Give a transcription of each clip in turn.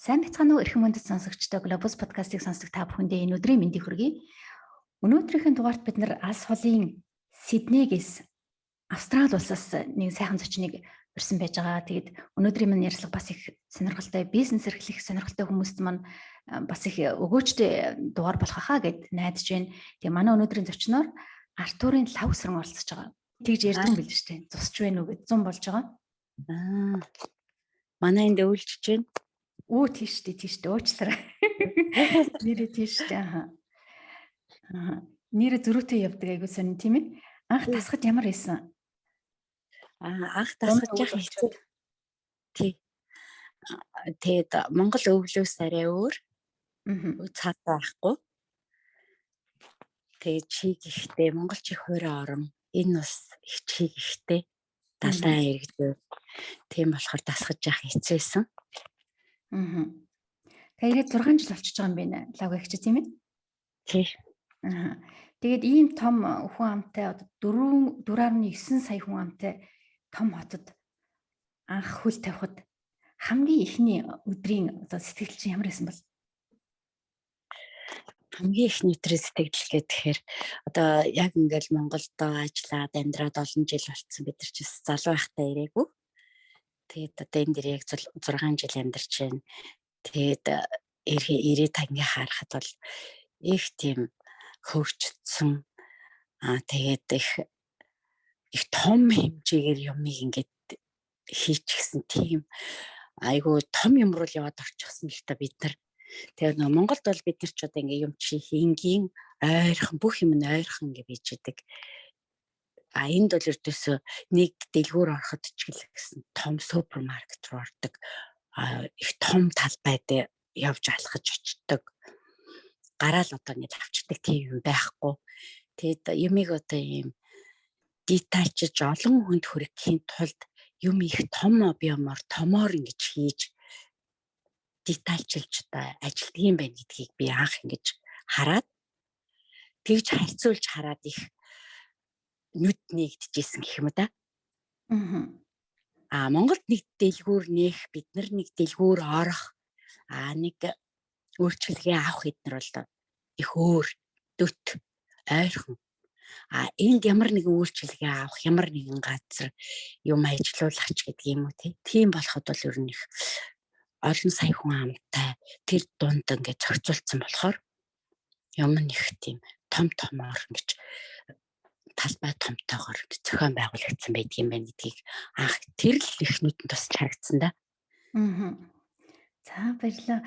Сайн бацгаана уу эрхэм мөндөд сонсогчдоо Globus podcast-ыг сонсдог та бүхэндээ энэ өдрийн мэндийг хүргэе. Өнөөдрийнхэн дугаарт бид нар алс холын Сиднейгээс Австрали улсаас нэг сайхан зочныг урьсан байж байгаа. Тэгэд өнөөдрийн минь ярилцлага бас их сонирхолтой, бизнес эрхлэх сонирхолтой хүмүүст маань бас их өгөөжтэй дугаар болох хаа гэд найдаж байна. Тэгээ манай өнөөдрийн зочноор Артурын лав сэрэн оролцож байгаа. Тэгж ярьдаг юм билээ шүү дээ. Зусч байна уу гэд 100 болж байгаа. Манай энд өвлжж байна. Өө тийш дээ уучлаарай. Нэрээ тийш дээ. Нэрээ зөрүүтэй явдаг айгуу сонь тийм ээ. Анх тасгад ямар байсан? Анх тасгаж явах хэцүү. Тэгээд Монгол өвлөөс арай өөр. Цаатай байхгүй. Тэгээд чиг ихтэй Монгол чих хуурай орон энэ бас их чиг ихтэй. Далайн иргэдээ. Тийм болохоор тасгаж явах хэцүүсэн. Тэгээд 6 жил болчихж байгаа юм байна. Лав гэгч тийм ээ? Тий. Тэгээд ийм том хүн амтай одоо 4.9 сая хүн амтай том хотод анх хөл тавихад хамгийн ихний өдрийн одоо сэтгэл чинь ямар байсан бол? Хамгийн ихний өдрийн сэтгэл гэхээр одоо яг ингээл Монголд ажиллаад амьдраад олон жил болцсон бид нар ч залуу байхдаа ирээгүй. Тэгээд одоо энэ дээр яг 6 жил амьдарч байна. Тэгээд ирээд ингээ харахад бол их тийм хөгжсөн тэгээд их том хэмжээгээр юмыг ингээд хийчихсэн тийм айгуу том юм руу яваад орчихсон л та бид нар. Тэгээд Монголд бол бид нар ч одоо ингээ юм чи хингийн ойрхон бүх юм нь ойрхон ингээ бийждэг. Энд бол ердөөсөө нэг дэлгүүр ороход ч гэсэн том супермаркет руу ордог. Их том талбайд явж алхаж очдог. Гараал одоо нэг авчдаг тийм юм байхгүй. Тэгээд юмыг одоо ийм детальчж олон хүнд хүрэхийн тулд юм их том объемоор томоор ингэж хийж детальчилж одоо ажилтдаг юм байна гэдгийг би анх ингэж хараад тэгж харьцуулж хараад их нүд нэгдэжсэн гэх юм да. Монголд нэг дэлгүүр нээх бид нар нэг дэлгүүр орох нэг өөрчлөлгээ авах эднэр бол их өөр дөт ойрхон. Энд ямар нэгэн өөрчлөлгээ авах ямар нэгэн газар юм ажилуулах ч гэдэг юм уу тийм болоход бол ер нь их олон сая хүн амтай тэр дунд ингээд зохицуулсан болохоор юм их тийм томоор ингэж талбай томтойгоор зохион байгуулагдсан байдгийн байна гэдгийг анх тэр л их нүдэнд тусч харагдсан да. За баярлалаа.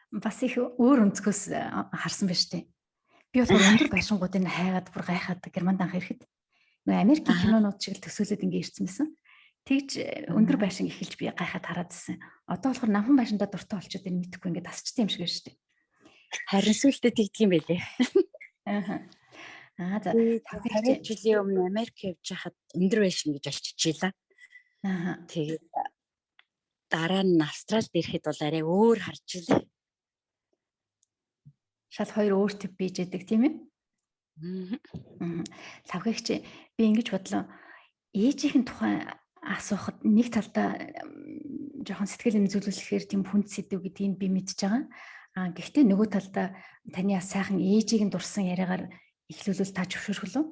Бас их өөр өнцгөөс харсан байна шүү дээ. Би бол өндөр байшингуудыг хайгаад бүр гайхаад Германд анх ирэхэд Америкийн кинонууд шиг л төсөөлөд ингээ ирсэн байсан. Тэгж өндөр байшин эхэлж би гайхаад хараад ирсэн. Одоо болохоор намхан байшиндаа дуртай болчиход энэ мэдэхгүй ингээ тасчтай юм шиг байна шүү дээ. Харин сүултээ тэгдэг юм байлээ. За 50 жилийн өмнө Америк явж байхад өндөр байшин гэж очижээ. Тэгээд дараа нь Австралид ирэхэд бол арай өөр харж илээ. Шал хоёр өөр тип бийжэдэг тийм ээ. Лавгэгч би ингэж бодлоо. Ээжийнхэн тухай асуухад нэг талдаа жоохон сэтгэл зүйдлүүлэхээр тийм хүнд сэдв гэдгийг би мэдж байгаа. Гэхдээ нөгөө талдаа таны сайхан ээжийг нь дурсан яриагаар эхлүүлвэл та зөвшөөрөх үү?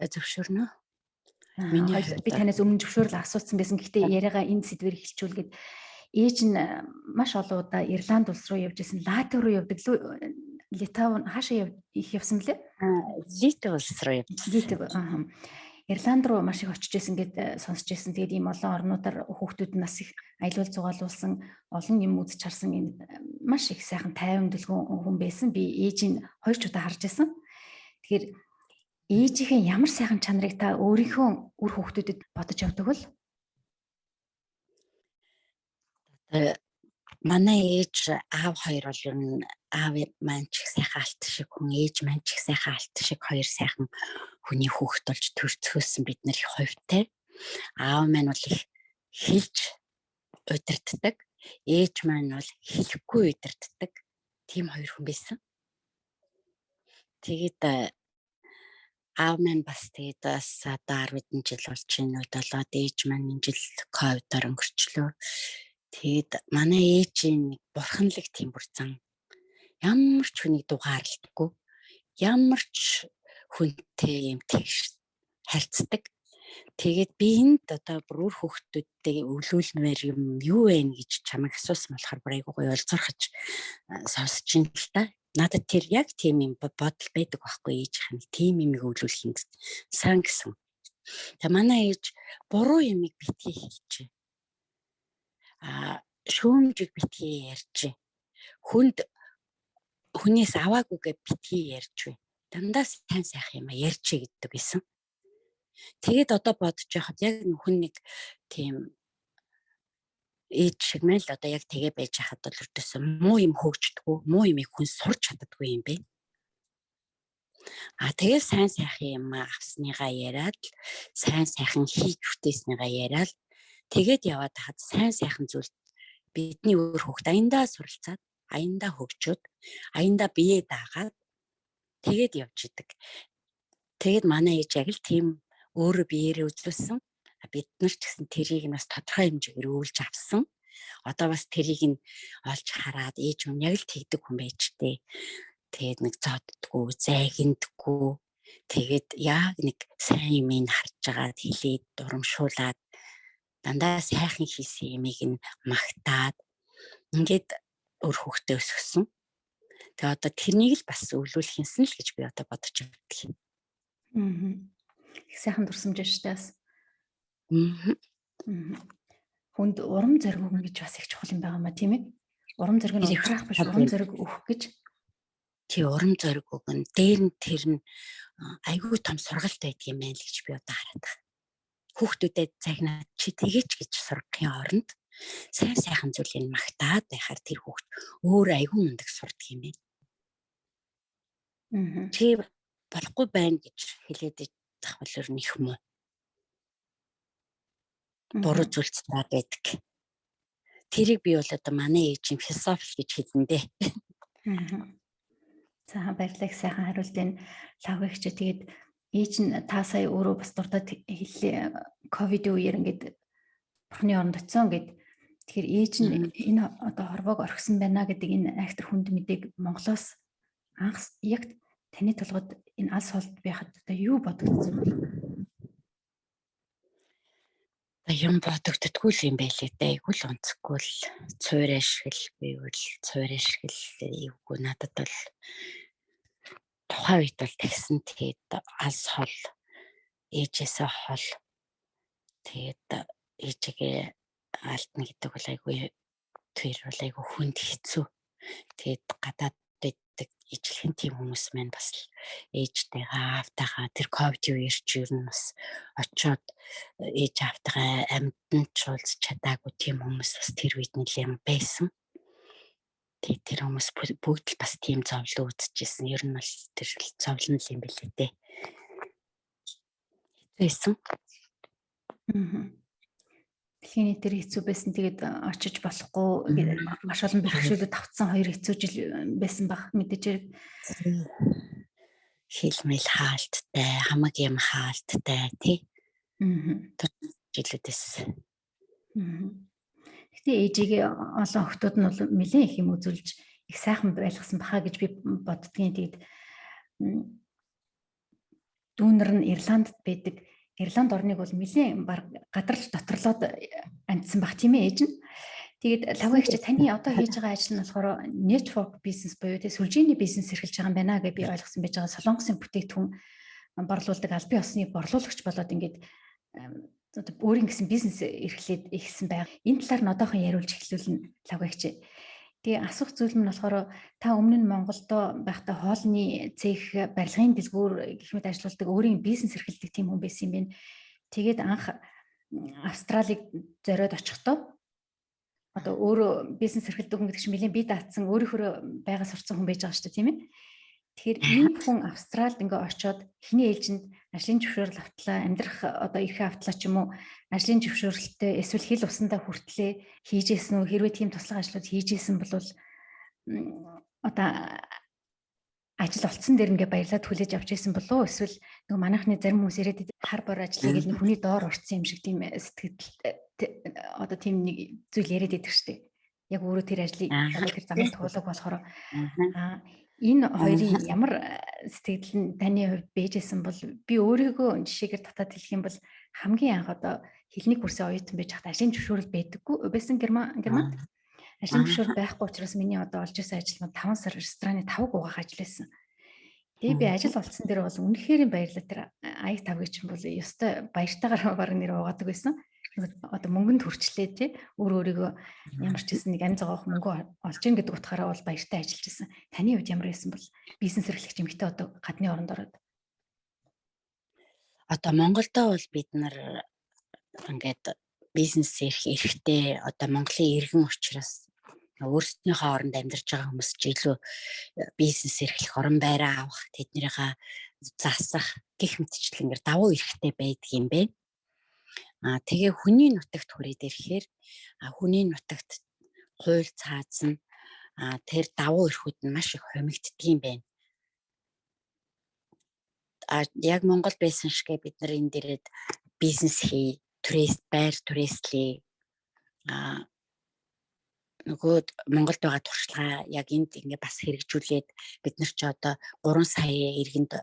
Зөвшөөрнө. Би танаас өмнө зөвшөөрөл асуусан байсан. Гэхдээ яриагаа энэ сэдвээр эхэлжүүлгээд ээж нь маш олон удаа Ирланд улс руу явж исэн, Латв руу явдаг. Литав хаашаа явсан блэ? Литв улс руу явсан. Ирланд руу маш их очиж исэн гэд сонсч исэн. Тэгээд ийм олон орнуудаар хүүхдүүд нь бас их аялал зугаалуулсан, олон юм үзэж харсан энэ маш их сайхан тайван дэлгүүн хүн байсан. Би ээжийг 2 ч удаа харж исэн. Тэгэхээр ээжийнхээ ямар сайхан чанарыг та өөрийнхөө үр хүүхдүүдэд бодож явдаг бол? Манай ээж аав хоёр бол ер нь аав маань ч их сайхан алт шиг хүн, ээж маань ч их сайхан алт шиг хоёр сайхан хүний хүүхэд болж төрцгөөсөн бид нар их хувьтай. Аав маань бол их хэлж удирддаг, ээж маань бол хэлэхгүй удирддаг. Тийм хоёр хүн байсан. Тэгээд аав маань бас тэгээд бас одоо 10 хэдэн жил болж байна. Удалаад ээж маань энэ жил ковидоор өнгөрчлөө. Тэгээд манай ээжийн нэг бурханлаг тийм бүр зан. Ямар ч хүнийг дугаарлахгүй, ямар ч хүнтэй юм тэгш харьцдаг. Тэгээд би энд одоо бүр өөр хүүхдүүдтэй өвлүүлмээр юм юу вэ гэж чамайг асуусан болохоор бүр айгуу гоё олзорхож сонсож ин л та. Надад тэр яг тийм юм бодол байдаг байхгүй ээжийнх нь тийм юм өвлүүлэх юм сан гэсэн. Тэгээ манай ээж буруу юмыг битгий хэлж. Шүүмжиг битгий ярьж. Хүнээс аваагүйгээ битгий ярьж. Дандаа сайн сайхан юм ярьж гэдэг байсан. Тэгээд одоо бодож байхад яг хүн нэг тийм ээж шиг мэл одоо яг тэгээ байж хахад бол өртөөс муу юм хөгждөггүй, муу юмыг хүн сурч чаддаггүй юм бэ. Тэгээ сайн сайхан юм авсныгаа яриад, сайн сайхан хийж бүтээснийгаа яриад, тэгээд яваад хаад сайн сайхан зүйл бидний өөр хүүхд аяндаа суралцаад, аяндаа хөгжөөд, аяндаа биеэ даагаад тэгээд явж идэг. Тэгээд манай ээж яг л тийм өөрөө биеэрээ үзүүлсэн. Бид нар ч гэсэн тэрийг нь бас тодорхой хэмжээгээр өвлж авсан. Одоо бас тэрийг нь олж хараад ээж минь яг л тэгдэг хүн байж тээ. Тэгээд нэг зоддггүй, зайгиндггүй. Тэгээд яг нэг сайн юмыг харж агаад хэлээд дурамшуулаад дандаа сайхан хийсэн юмыг нь магтаад ингээд өөр хүүхдээ өсгсөн. Тэгээд одоо тэрнийг л бас өвлүүлэх юмсан л гэж би одоо бодож байна. Их сайхан дурсамж шүү дээ. Хүнд урам зориг өгнө гэж бас их чухал юм байгаа маа тийм ээ. Урам зориг нь ихрах биш, урам зориг өгөх гэж. Тий, урам зориг өгнө. Дээр нь тэр нь айгүй том сургалт байдаг юм байна л гэж би одоо хараад байна. Хүүхдүүдэд загнаад чи тэгээч гэж сургахын оронд сайн сайхан зүйлийг магтаад байхаар тэр хүүхд өөр айгүй мундаг сурдаг юм байна. Чи болохгүй байна гэж хэлээд байх бол ер нь их муу. Буруу зүйлсээр байдаг. Тэрийг би бол одоо манай ээжийн философи гэж хэлнэ дээ. За баярлалаа сайхан хариултын лавгч. Тэгээд ээж нь та сая өөрөө бас дурдаад хэллээ. Ковидын үеэр ингээд бурхны оронд очисон гэд. Тэгэхээр ээж нь энэ одоо хорвоог орхисон байна гэдэг энэ айхтар хүнд мэдээг Монголоос анх яг таны толгойд энэ алс холд байхад одоо юу бодогдсон бэ? Юм бодогддгүй юм байлээ дээ. Айгүй л онцгүй л цуур ашигл бивэл цуур ашигл эвгүй надад бол тухайн үед бол тэгсэн. Тэгээд алс хол ээжээсээ хол тэгээд ээжигээ алдна гэдэг бол айгүй тэр бол айгүй хүнд хэцүү. Тэгээд гадаад байдаг ижлэхэн тийм хүмүүс маань бас ээжтэйгээ аавтайгаа тэр ковид үеэр ч ер нь бас очиод ээж аавтайгаа амьданд чуулж чадаагүй тийм хүмүүс бас тэр үед нэлээд байсан. Тэгээд тэр хүмүүс бүгд л бас тийм зовлон үзчихсэн. Ер нь бол тэр зовлон л юм билээ дээ. Хэцүүсэн. Дэлхийн тэр хэцүү байсан. Тэгээд очиж болохгүй маш олон бэрхшээлүүд тавцсан 2 хэцүү жил байсан баг мэдээж. Хилмэл хаалттай, хамаг юм хаалттай тий. Жилүүдээс. Гэтэ ээжигээ олон охтууд нь бол нэлээд их юм үзүүлж их сайхан байлгасан бахаа гэж би боддгийн. Тэгээд дүүнер нь Ирландд байдаг. Ирланд орныг бол нэлээд баг гадарч дотрлоод амьдсан баг тийм ээ ээж нь. Тэгээд лавгч таны одоо хийж байгаа ажил нь болохоор network business буюу тий сүлжээний бизнес эрхэлж байгаа юм байна гэж би ойлгосон байж байгаа. Солонгосын бүтээгдэхүүн борлуулдаг албан ёсны борлуулагч болоод ингээд одоо өөрийн гэсэн бизнес эрхлээд ихсэн байга. Энэ талаар нь одоохон яриулж эхлүүлнэ лавгч. Тэгээ асуух зүйл нь болохоор та өмнө нь Монголд байхдаа хоолны цех барилгын дэлгүүр гэх мэт ажилладаг өөрийн бизнес эрхэлдэг тийм хүн байсан юм байна. Тэгээд анх Австралиг зориод очихдоо одоо өөрөө бизнес эрхэлдэг хүн гэдэг чинь нэлээд бие даатсан өөрийнхөө байга сурцсан хүн байж байгаа шүү дээ тийм ээ. Тэгэхээр ийм хүн Австралид ингээ очиод эхний ээлжинд ажлын зөвшөөрөл автлаа, амьдрах одоо эрхээ автлаа ч юм уу, ажлын зөвшөөрөлттэй эсвэл хил усандаа хүртлээ хийжсэн үү, хэрвээ тийм туслах ажлууд хийжсэн бол одоо ажил олцсон дээр ингээ баярлаад хүлээж авч ирсэн болов уу, эсвэл нөгөө манайхны зарим хүмүүс ирээд хар бор ажил хийгээл нэг хүний доор орцсон юм шиг тийм сэтгэлтэй одоо тийм нэг зүйл яриад байдаг шүү дээ. Яг өөрөө тэр ажлыг одоо тэр замыг туулах болохоор энэ хоёрын ямар сэтгэл нь таны хувьд бэжсэн бол би өөрийгөө жишээгээр татаад хэлэх юм бол хамгийн анх одоо хэлний курсын оюутан байж хат ажлын зөвшөөрөл байдаггүй байсан Германд ажлын зөвшөөрөл байхгүй учраас миний одоо олж ирсэн ажил нь 5 сар рестораны тавг угаах ажил байсан. Тэгээ би ажил олцсон дээр бол үнэхээр баярлалаа тэр аяг тавгийн чинь бол ёстой баяртайгаар баг нэр угаадаг байсан. Одоо мөнгөнд хүрчлээ тий өөрийгөө ямар ч гэсэн нэг амь зоогоох мөнгө олж ийн гэдэг утгаараа бол баяртай ажиллаж байсан. Таны хувьд ямар байсан бол бизнес эрхлэгч эмэгтэй одоо гадны оронд ороод одоо Монголдо бол бид нар ингээд бизнес эрхтэй одоо Монголын иргэн учраас өөрсдийнхөө оронд амьдарч байгаа хүмүүс ч илүү бизнес эрхлэх орон байраа авах тэднийхээ засах гэх мэтчлэн ингээд давуу эрхтэй байдаг юм бэ. Тэгээ хүний нутагт хүрээд ирэхээр хүний нутагт хууль цаазна тэр давуу эрхүүд нь маш их хомигддаг юм байна. Яг Монгол байсан шигэ бид нар энэ дээрээ бизнес хий, байр түрээслэе. Нөгөө Монголд байгаа туршлага яг энд ингээ бас хэрэгжүүлээд бид нар ч одоо 3 сая иргэнд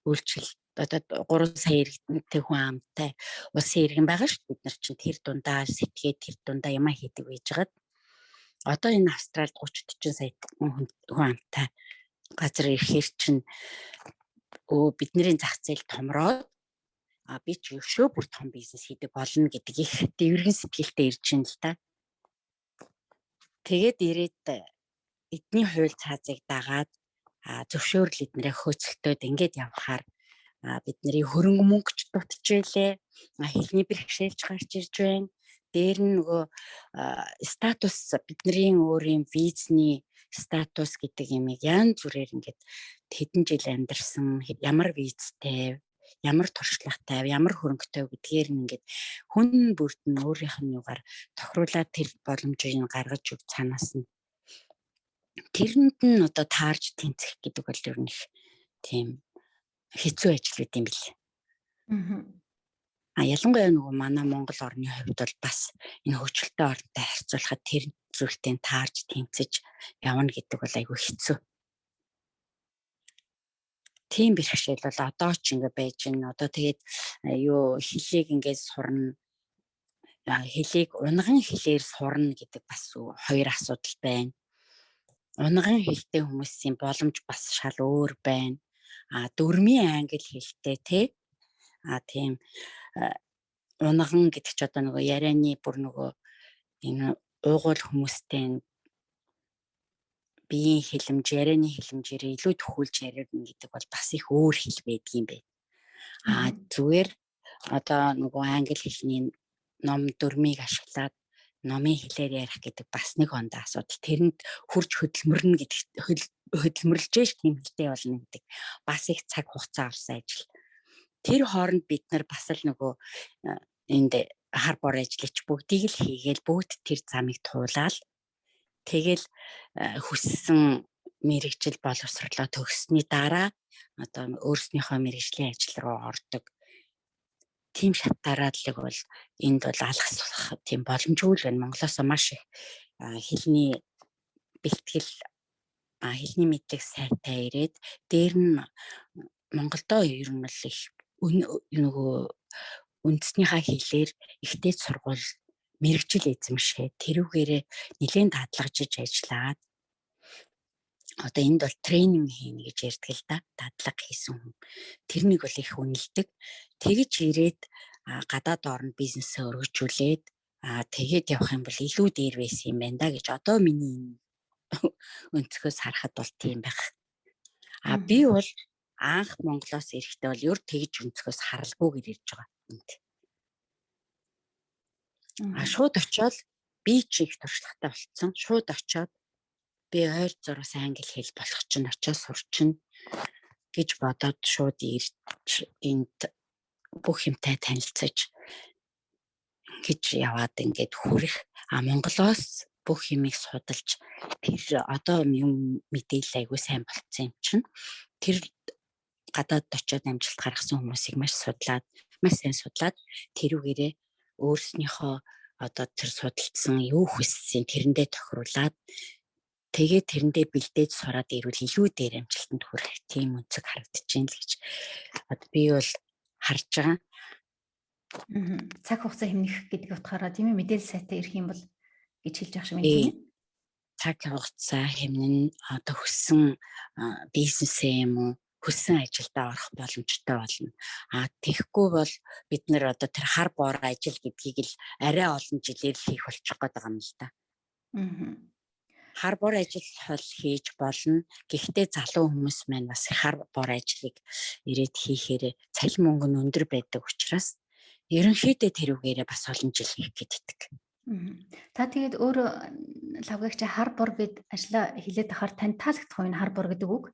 үйлчлэл одоо 3 сая иргэнтэй хүн амтай улсын иргэн байгаа шүү. Бид нар чинь тэр дундаа сэтгээд тэр дундаа ямаа хийдэг байж байгаад одоо энэ Австралид 30-40 сая хүн амтай газар ирэхээр чинь бидний зах зээл томроод би ч өшөө бүр том бизнес хийдэг болно гэдэг их дэврэгэн сэтгэлтэй ирж байна л та. Тэгээд ирээд эдний хууль цаазыг дагаад зөвшөөрөл эднэрээ хөөцөлтөөд ингээд явхаар бидний хөрөнгө мөнгөч дутчихжээ. Хэлний бэрхшээлж гарч ирж байна. Дээр нь нөгөө статус бидний өөрийн визний статус гэдэг юмыг янз бүрээр ингээд хэдэн жил амьдарсан ямар визтэй, ямар туршлагатай, ямар хөрөнгөтэй гэдгээр нь ингээд хүн бүрд нь өөрийнх нь югаар тохируулаад тэр боломжийг гаргаж өг цаанаас нь тэрэнд нь одоо таарж тэнцэх гэдэг бол ер нь их тийм хэцүү ажил үт юм бэл. Ялангуяа нөгөө манай Монгол орны хувьд бол бас энэ хөгжилтэй орнтой харьцуулахад тэр зүйлтэй таарж тэнцэж явна гэдэг бол айгүй хэцүү. Тийм бэрхшээл бол одоо ч ингэ байж байна. Одоо тэгээд хэлийг ингээд сурна. Хэлийг унган хэлээр сурна гэдэг бас хоёр асуудал байна. Унган хэлтэй хүмүүсийн боломж бас шал өөр байна. Дөрмийн англи хэлтэй тийм унган гэдэг ч одоо нөгөө ярианы бүр нөгөө энэ уугуул хүмүүстэй биеийн хэлэмж, ярианы хэлэмжээр илүү төхүүлж ярина гэдэг бол бас их өөр хэл байдаг юм байна. Зүгээр одоо нөгөө англи хэлний ном дөрмийг ашиглаад номын хэлээр ярих гэдэг бас нэг хондоо асуудал. Тэрэнд хурж хөдөлмөрнө гэдэг хөдөлмөрлжээж тийм хэлтэй болно гэдэг бас их цаг хугацаа авсан ажил. Тэр хооронд бид нар бас л нөгөө энд хар бор ажиллаж бүгдийг л хийгээл бүгд тэр замыг туулаад тэгэл хүссэн мэрэгжил боловсрлоо төгссөний дараа одоо өөрснийхөө мэрэгжлийн ажил руу ордог. Тийм шатаараалыг бол энд бол алгасах тийм боломжгүй л байна. Монголоос маш их хэлний бэлтгэл хэлний мэдлэг сайтай ирээд дээр нь Монголдо ер нь л их нөгөө үндэснийхээ хэлээр ихтэй сургууль мэрэгжил эзэмшээ тэрүүгээрээ нэлээд дадлагжиж ажиллаад одоо энд бол тренинг хийнэ гэж ярьдаг л да. Дадлага хийсэн хүн. Тэрнийг бол их үнэлдэг. Тэгэж ирээд гадаад орнд бизнесээ өргөжүүлээд тэгээд явах юм бол илүү дээр байсан юм байна да гэж одоо миний өнцгөөс харахад бол тийм байх. Би бол анх Монголоос ирэхдээ бол ер тэгж өнцгөөс харалгүйгээр ирж байгаа юм. Шууд очиод би ч их туршлагатай болцсон. Шууд очиод би ойр зураас англи хэл болох чинь очиод сурчин гэж бодоод шууд ирж энд бүх юмтай танилцаж гэж яваад ингээд хүрэх. Монголоос бүх юмыг судалж тэр одоо юм мэдээлэл айгүй сайн болцсон юм чинь тэр гадаад очиод амжилт гаргасан хүмүүсийг маш сайн судлаад тэрүүгээрээ өөрснийхөө одоо тэр судалсан юу хүссэн тэрэндээ тохируулаад тэгээд тэрэндээ бэлдээж сураад ирвэл илүү дээр амжилтанд хүрэх тийм үнцэг харагдаж байна л гэж одоо би бол харж байгаа. Цаг хугацаа хэмнэх гэдэг утгаараа тийм ээ мэдээлэл сайтаа ирэх юм бол гэж хэлж байгаа юм тийм ээ. Цаг хугацаа хэмнэн одоо хүссэн бизнесээ юм уу хүссэн ажилдаа орох боломжтой болно. Тэгэхгүй бол бид нэр одоо тэр хар бор ажил гэдгийг л арай олон жилээр хийх болчих гээд байгаа юм л да. Хар бор ажил хийж болно. Гэхдээ залуу хүмүүс маань бас хар бор ажлыг ирээд хийхээр цалин мөнгө нь өндөр байдаг учраас ерөнхийдөө тэрүүгээрээ бас олон жил хийх гэдэг. Та тэгээд өөрөө лавгагч хар бор гэд ажлаа хилээд ахаар тань таалагдах уу энэ хар бор гэдэг үг?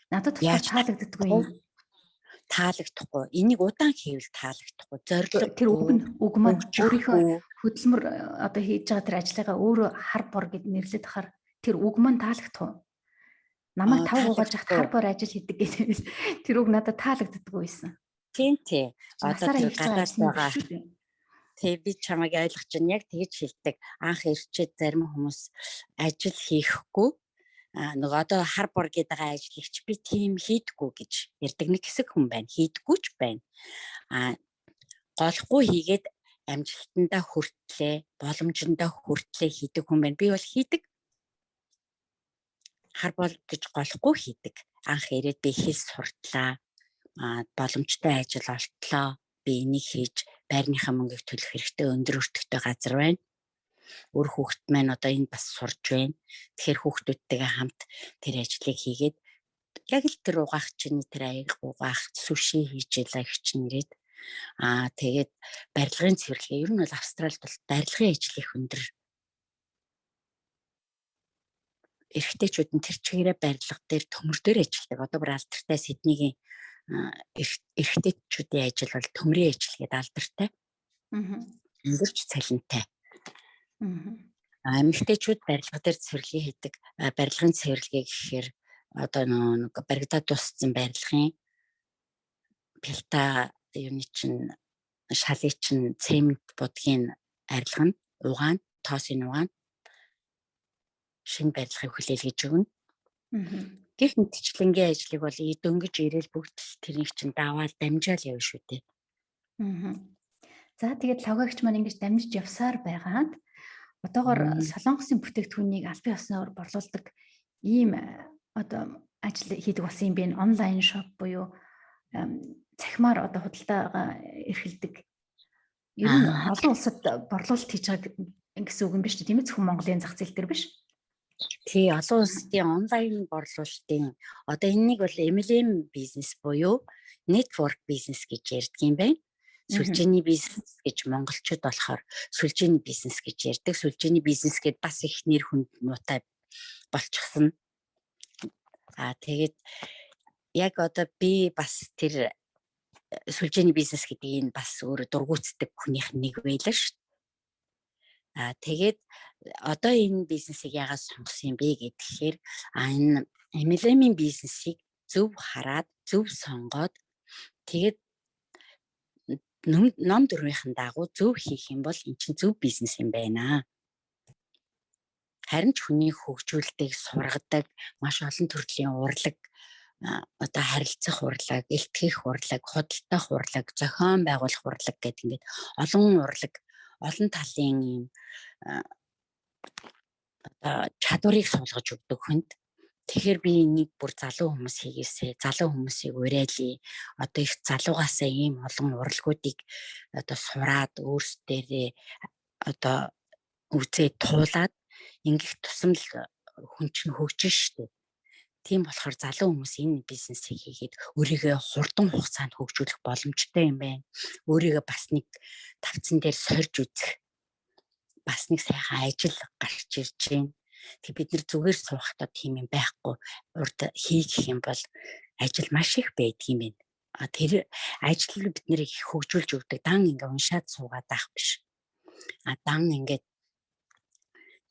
Надад таалагддаггүй юм. Таалагдахгүй. Энийг удаан хийвэл таалагдахгүй. Зорилго тэр үг маань өөрийнхөө хөдөлмөр одоо хийж байгаа тэр ажлыгаа өөрөө хар бор гэд нэрлээд ахаар тэр үг маань таалагдах уу? Намайг тав угааж хат хар бор ажил хийдэг гэдэг тэр үг надад таалагддаггүй байсан. Тийм. Одоо тэр гадаад байгаа. Тэг би чамайг ойлгож байна. Яг тэгж хэлдэг. Анх ирчээд зарим хүмүүс ажил хийхгүй нөгөө одоо хар бор гэдэг ажлыгч би тийм хийдэггүй гэж ярьдаг нэг хэсэг хүн байна. Хийдэггүй ч байна. Голохгүй хийгээд амжилтандаа хүртлээ, боломжиндаа хүртлээ хийдэг хүн байна. Би бол хийдэг. Хар бор гэж голохгүй хийдэг. Анх ирээд би хэл суртлаа. Боломжтой ажил олтлоо. Би энийг хийж байрныхаа мөнгийг төлөх хэрэгтэй өндөр өртөгтэй газар байна. Өөр хүүхэд маань одоо энд бас сурж байна. Тэгэхээр хүүхдүүдтэйгээ хамт тэр ажлыг хийгээд яг л тэр угаах чинь тэр аяг угаах сүши хийж ялаа их чинь ирээд тэгээд барилгын цэвэрлэгээ ер нь бол Австралид бол барилгын ажил их өндөр. Эрэгтэйчүүд нь тэр чигээрээ барилга дээр төмөр дээр ажилладаг. Одоо бүр алдартай Сиднейгийн эрэгтэйчүүдийн ажил бол төмрийн ажил гэдэг алдартай. Өндөрч цалинтай. Эмэгтэйчүүд барилга дээр цэвэрлэгээ хийдэг. Барилгын цэвэрлэгээ гэхээр одоо нэг баригдаад дууссан барилгын пялта юуны чинь шалын чинь цемент будгийн арилга нь угаан тоосын угаан шинэ барилгыг хүлээлгэж өгнө. Гэх мэтчлэнгийн ажлыг бол дөнгөж ирээл бүгд тэрийг чинь даваад дамжаал явна шүү дээ. За тэгээд лавгагч маань ингэж дамжиж явсаар байгаад одоогоор солонгосын бүтээгдэхүүнийг албан ёсноор борлуулдаг ийм одоо ажил хийдэг болсон юм бэ. Онлайн шоп буюу цахимаар одоо худалдаагаа эрхэлдэг. Ер нь олон улсад борлуулалт хийж байгаа гэсэн үг юм биш үү? Тийм ээ, зөвхөн Монголын зах зээл дээр биш. Тий, олон улсын онлайн борлуулалтын одоо энэнийг бол MLM бизнес буюу network бизнес гэж ярьдаг юм байна. Сүлжээний бизнес гэж монголчууд болохоор сүлжээний бизнес гэж ярьдаг. Сүлжээний бизнес гэдээ бас их нэр хүнд муутай болчихсон. Тэгээд яг одоо би бас тэр сүлжээний бизнес гэдгийг бас өөр дургуутдаг хүнийх нэг байлаа шүү. Тэгээд одоо энэ бизнесийг яагаад сонгосон юм бэ гэхээр энэ MLM-ийн бизнесийг зөв хараад зөв сонгоод тэгээд ном дөрвийнхэн дагуу зөв хийх юм бол эн чинь зөв бизнес юм байна. Харин ч хүний хөгжүүлэлтийг сургадаг маш олон төрлийн урлаг одоо харилцах урлаг, илтгэх урлаг, худалдах урлаг, зохион байгуулах урлаг гэдэг ингээд олон урлаг, олон талын юм одоо чадварыг суулгаж өгдөг хүнд. Тэгэхээр би энийг бүр залуу хүмүүс хийгээсэй, залуу хүмүүсийг уриалъя. Одоо их залуугаасаа ийм олон урлагуудыг одоо сураад өөрсдөө одоо үзээ туулаад ингэх тусам л хүн чинь хөгжиж штэ. Тийм болохоор залуу хүмүүс энэ бизнесийг хийгээд өөрийгөө хурдан хугацаанд хөгжүүлэх боломжтой юм байна. Өөрийгөө бас нэг тавцан дээр сорж үзэх. Бас нэг сайхан ажил гарч ирж байна. Тэг бид нэр зүгээр суухтаа тийм юм байхгүй. Урд хийх юм бол ажил маш их байдаг юм байна. Тэр ажлыг бид нэр их хөгжүүлж өгдөг. Дан ингээ уншаад суугаад байх биш. Дан ингээд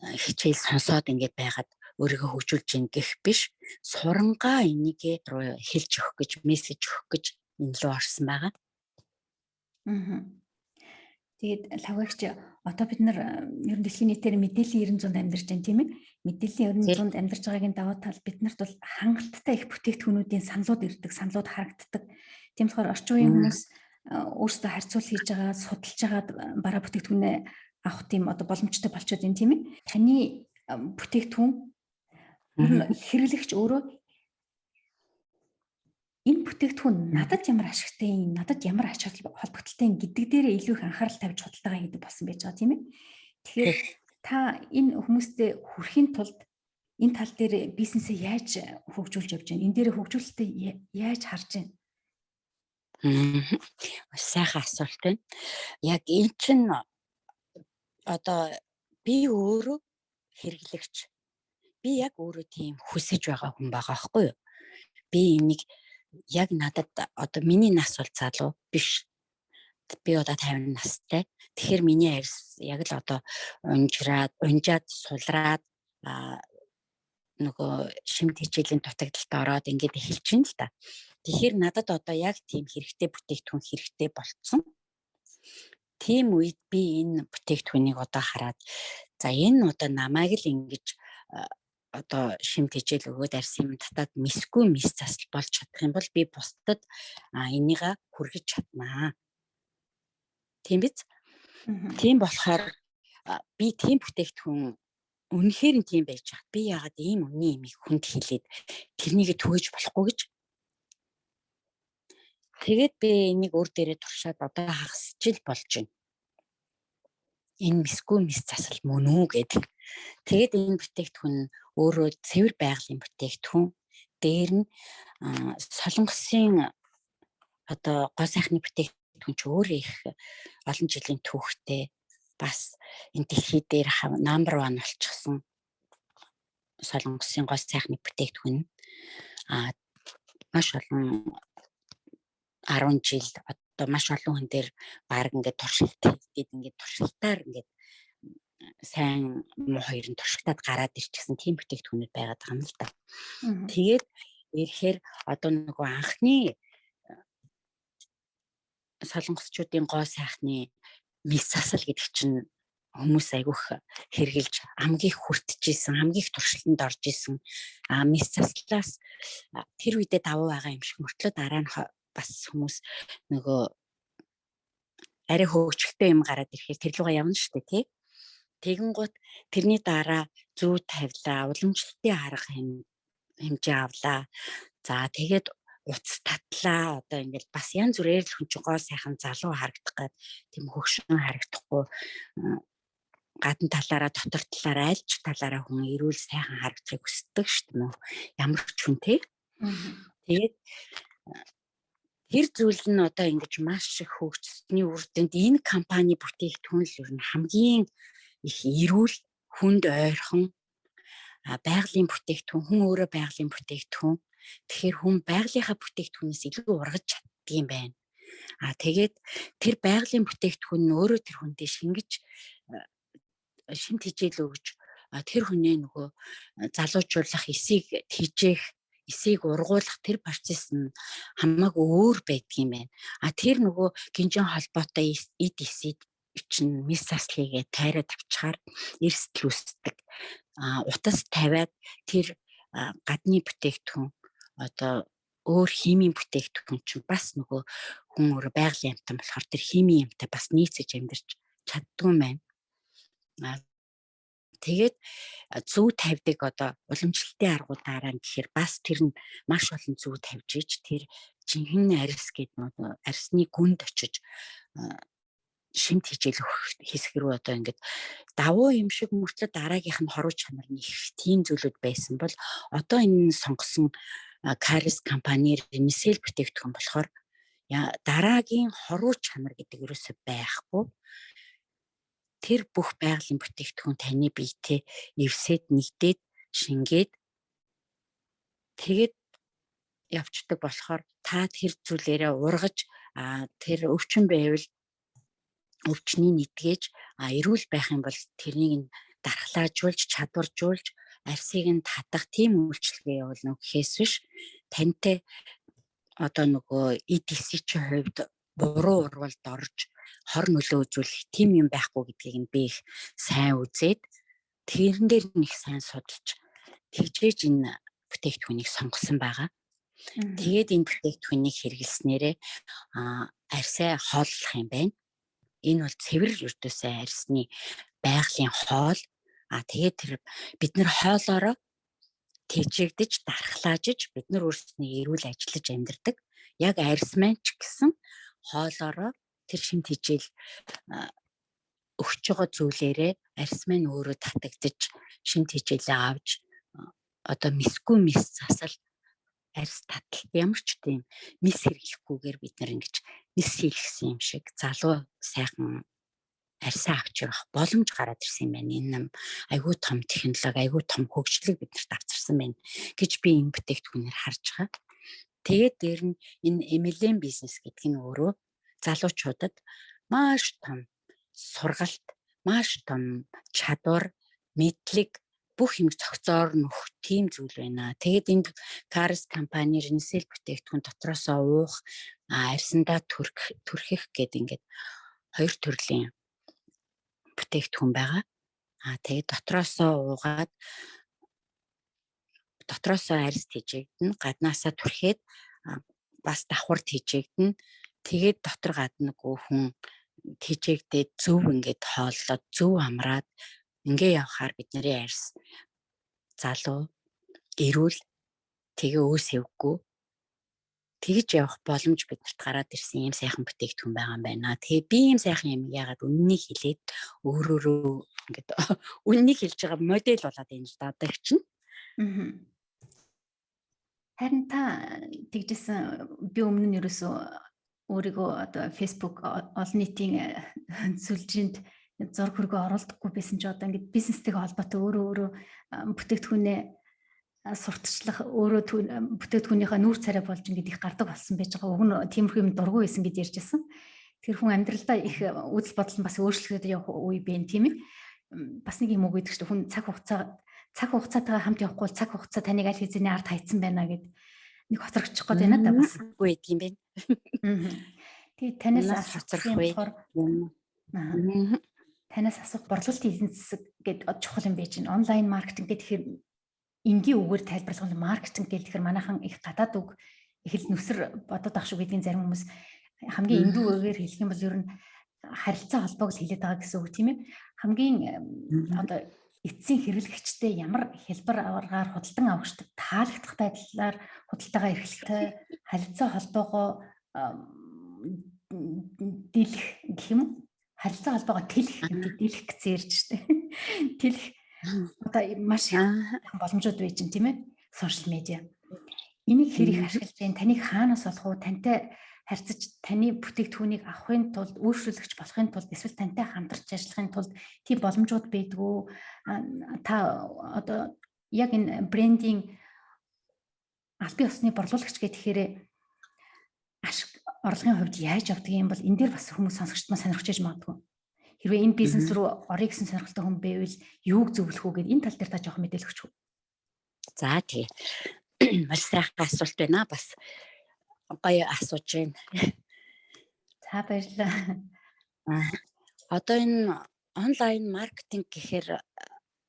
хичээл сонсоод ингээд байгаад өөрийгөө хөгжүүлж ийн гэх биш. Сурангаа энийгээ руу хэлж өгөх гэж, мессеж өгөх гэж энэ лөө орсон байгаа. Тэгээд Тэгээд лавгагч одоо бид нар ер нь дэлхийн нийтээр мэдээллийн 900-д амьдарч байна тийм ээ. Мэдээллийн 900-д амьдарч байгаагийн давуу тал биднэрт бол хангалттай их бүтээгдэхүүнүүдийн саналууд ирдэг, саналууд харагддаг. Тийм болохоор орчин үеийн хүмүүс өөрсдөө харьцуул хийж байгаа, судалж байгаа бараа бүтээгдэхүүнээ авах тийм одоо боломжтой болчиход байна тийм ээ. Таны бүтээгдэхүүн ер нь хэрэглэгч өөрөө энэ бүтээгдэхүүн надад ямар ашигтай юм, надад ямар ач холбогдолтой юм гэдэг дээрээ илүү их анхаарал тавьж судалгаа хийдэг болсон байж байгаа тийм ээ. Тэгэхээр та энэ хүмүүстэй хүрэхийн тулд энэ тал дээр бизнесээ яаж хөгжүүлж явж байна? Энэ дээр хөгжүүлэлтээ яаж харж байна? Сайхан асуулт байна. Яг энэ чинь одоо би өөрөө хэрэглэгч. Би яг өөрөө тийм хүсэж байгаа хүн байгаа байхгүй юу? Би энийг яг надад одоо миний нас бол залуу биш. Би одоо 50 настай. Тэгэхээр миний арьс яг л одоо унжаад сулраад нөгөө шимт хичээлийн дутагдалд ороод ингээд эхэлж байна л да. Тэгэхээр надад одоо яг тийм хэрэгтэй бүтээгдэхүүн хэрэгтэй болцсон. Тийм үед би энэ бүтээгдэхүүнийг одоо хараад за энэ одоо намайг л ингэж одоо шимт хичээл өгөөд арьс юм татаад мисгүй мис засал болж чадах юм бол би бусдад энийг хүргэж чаднаа. Тийм биз? Тийм болохоор би тийм бүтээгдэхүүн үнэхээр нь тийм байж хат би яагаад ийм үнийн имийг хүнд хэлээд тэрнийг түгэж болохгүй гэж. Тэгээд би энийг өөр дээрээ туршаад одоо хагасж ил болж байна. Энэ мисгүй мис засал мөн үү гэдэг. Тэгээд энэ бүтээгдэхүүн өөрөө цэвэр байгалийн бүтээгдэхүүн. Дээр нь солонгосын одоо гоо сайхны бүтээгдэхүүн ч өөрөө их олон жилийн түүхтэй. Бас энэ дэлхий дээр number 1 болчихсон солонгосын гоо сайхны бүтээгдэхүүн. Маш олон 10 жил одоо маш олон хүн дээр баг ингээд туршилт хийгээд ингээд туршилтаар ингээд сайн муу хоёр нь туршилтад гараад ирчихсэн тийм бүтээгдэхүүнүүд байгаад байгаа юм л да. Тэгээд ирэхээр одоо нөгөө анхны солонгосчуудын гоо сайхны мис засал гэдэг чинь хүмүүс айгүйх хэрглэж хамгийн их хүртчихсэн, хамгийн их туршилтанд орж исэн мис заслаас тэр үедээ давуу байгаа юм шиг мөртлөө дараа нь бас хүмүүс нөгөө арай хөвгчлөлтэй юм гараад ирэхээр тэр лугаа явна шүү дээ тий. Тэгэнгუთ тэрний дараа зүү тавилаа, уламжлалтын арга хэмжээ авлаа. За тэгээд утас татлаа. Одоо ингээд бас янз бүрээр л хүн чинь гоо сайхан залуу харагдах гээд тийм хөгшин харагдахгүй гадна талаараа дотор талаараа альч талаараа хүн эрүүл сайхан харагдахыг хүсдэг шүү дээ. Ямар ч хүн тий. Тэгээд тэр зүйл нь одоо ингэж маш их хөгжсөний үр дүнд энэ компани бүтээгдэхүүн л ер нь хамгийн их эрүүл хүнд ойрхон байгалийн бүтээгдэхүүн, хүн өөрөө байгалийн бүтээгдэхүүн. Тэгэхээр хүн байгалийнхаа бүтээгдэхүүнээс илүү ургаж чаддаг юм байна. Тэгээд тэр байгалийн бүтээгдэхүүн нь өөрөө тэр хүндээ шингэж шимт хичээл өгж тэр хүнээ нөгөө залуужуулах, эсийг тижээх, эсийг ургуулах тэр процесс нь хамаагүй өөр байдаг юм байна. Тэр нөгөө гинжин холбоотой эд эсийг чинь мис заслыгээ тайраад авчихаар эрсдэл үүсдэг. Утас тавиад тэр гадны бүтээгдэхүүн одоо өөр химийн бүтээгдэхүүн чинь бас нөгөө хүн өөрөө байгалийн амтан болохоор тэр химийн амтай бас нийцэж амьдарч чаддгүй юм байна. Тэгээд зүү тавьдаг одоо уламжлалтын аргуудаараа гэхээр бас тэр нь маш олон зүү тавьж иж тэр жинхэнэ арьс гэдэг нь арьсны гүнд очиж шимт хичээл хийсгэр рүү одоо ингээд давуу юм шиг мөртлөө дараагийнх нь хоруу чанар нь их тийм зүйлүүд байсан бол одоо энэ сонгосон Caris компанир нисэл бүтээгдэхүүн болохоор дараагийн хоруу чанар гэдэг ерөөсөй байхгүй. Тэр бүх байгалийн бүтээгдэхүүн таны биетэй эвсэд нэгдээд шингээд тэгээд явцдаг болохоор та тэр зүйлээрээ ургаж тэр өвчин байвал өвчний нэдгээж эрүүл байх юм бол тэрнийг дархлаажуулж чадваржуулж арьсыг нь татах тийм үйлчлэгээ явуулна гэхээс биш тантай одоо нөгөө эд эсийн хувьд буруу урвалд орж хор нөлөө үзүүлэх тийм юм байхгүй гэдгийг нь би их сайн үзээд тэрэн дээр нэг сайн судалж тэгжээж энэ бүтээгдэхүүнийг сонгосон байгаа. Тэгээд энэ бүтээгдэхүүнийг хэрэглэснээрээ арьсаа хооллох юм байна. Энэ бол цэвэр ердөөсөө арьсны байгалийн хоол. Тэгээд тэр бид нар хоолоороо тэжээгдэж дархлаажиж бид нар өөрсдөө эрүүл ажиллаж амьдардаг. Яг арьс маань ч гэсэн хоолоороо тэр шим тэжээл өгч байгаа зүйлээрээ арьс маань өөрөө татагдж шим тэжээлээ авч одоо мисгүй мис засал арьс татал ямар ч тийм мис хэрэглэхгүйгээр бид нар ингэж мис хийлгсэн юм шиг залуу сайхан арьсаа авч явах боломж гараад ирсэн юм байна. Энэ айгүй том технологи, айгүй том хөгжлийг биднэрт авчирсан байна гэж би энэ бүтээгдэхүүнээр харж байгаа. Тэгээд дээр нь энэ MLM бизнес гэдэг нь өөрөө залуучуудад маш том сургалт, маш том чадвар, мэдлэг бүх юм цогцоор нөх тийм зүйл байна. Тэгээд энэ Caris компани Renasel бүтээгдэхүүн дотроосоо уух, арьсандаа түрхэх гэдэг ингээд хоёр төрлийн бүтээгдэхүүн байгаа. Тэгээд дотроосоо уугаад дотроосоо арьс тэжээгдэн, гаднаасаа түрхээд бас давхар тэжээгдэн. Тэгээд дотор гадна хүн тэжээгдээд зөв ингээд хооллоод зөв амраад ингээ явахаар бидний арьс залуу эрүүл тэгээ өөсөвгүй тэгж явах боломж бидэрт гараад ирсэн юм сайхан бүтээгдэхүүн байгаа юм байна. Тэгээ би юм сайхан юм яагаад үннийг хэлээд өөрөөрөө ингээд үннийг хэлж байгаа модель болоод энэ л даадаг чинь. Харин та тэгжсэн би өмнө нь ерөөсөө өөрийгөө одоо Facebook олон нийтийн сүлжээнд зураг хөргөө оруулдаггүй байсан ч одоо ингээд бизнестэйгээ холбоотой өөрөө бүтээгдэхүүнээ сурталчлах өөрөө бүтээгдэхүүнийхээ нүүр царай болж ингээд их гардаг болсон байж байгаа. Уг нь тиймэрхүү юм дургүй байсан гэж ярьжсэн. Тэр хүн амьдралдаа их үзэл бодол нь бас өөрчлөгдөж явах үе байна тийм ээ. Бас нэг юм үг гэдэг чинь хүн цаг хугацаатайгаа хамт явахгүй цаг хугацаа таныг аль хэзээний ард хайцсан байна гэд нэг хоцрогдчих гээд байна да бас. Үгүй тийм байна. Тэгээ танаас асуух юм болохоор танаас асуух борлуулалтын эзэн засаг гэдэг чухал юм байж байна. Онлайн маркетинг гэхээр энгийн үгээр тайлбарлах нь маркетинг гэхээр манайхан их гадаад үг их л нүсэр бодоод ах шүү гэдгийг зарим хүмүүс хамгийн эндүү үгээр хэлэх юм бол ер нь харилцаа холбоог л хэлээд байгаа гэсэн үг тийм ээ. Хамгийн одоо эцсийн хэрэглэгчтэй ямар хэлбэр аргаар худалдан авахчдад таалагдах байдлаар худалдаага эрхлэхтэй харилцаа холбоогоо дэлэх гэх юм уу? Харилцаа холбоогоо тэлэх гэдэг дэлэх гэсэн ярьж штэ. Тэлэх одоо маш боломжууд байж гэн тийм ээ. Сошиал медиа. Энийг хэрэг ашиглаж байна. Таныг хаанаас олох уу? Тантай харьцаж таны бүтээгдэхүүнийг авахын тулд өөрчлөлөгч болохын тулд эсвэл тантай хамтарч ажиллахын тулд тийм боломжууд байдгүй. Та одоо яг энэ брендинг албан ёсны борлуулагч гэхээр орлогын хувьд яаж явдаг юм бол энэ дээр бас хүмүүс сонсогчд маань сонирхож яж магадгүй. Хэрвээ энэ бизнес рүү орё гэсэн сонирхолтой хүн байвал юуг зөвлөх үү гэд энэ тал дээр та жоохон мэдээлэл өгч үү. За тий. Маш сайхан асуулт байна. Бас гоё асууж байна. За баярлалаа. Одоо энэ онлайн маркетинг гэхээр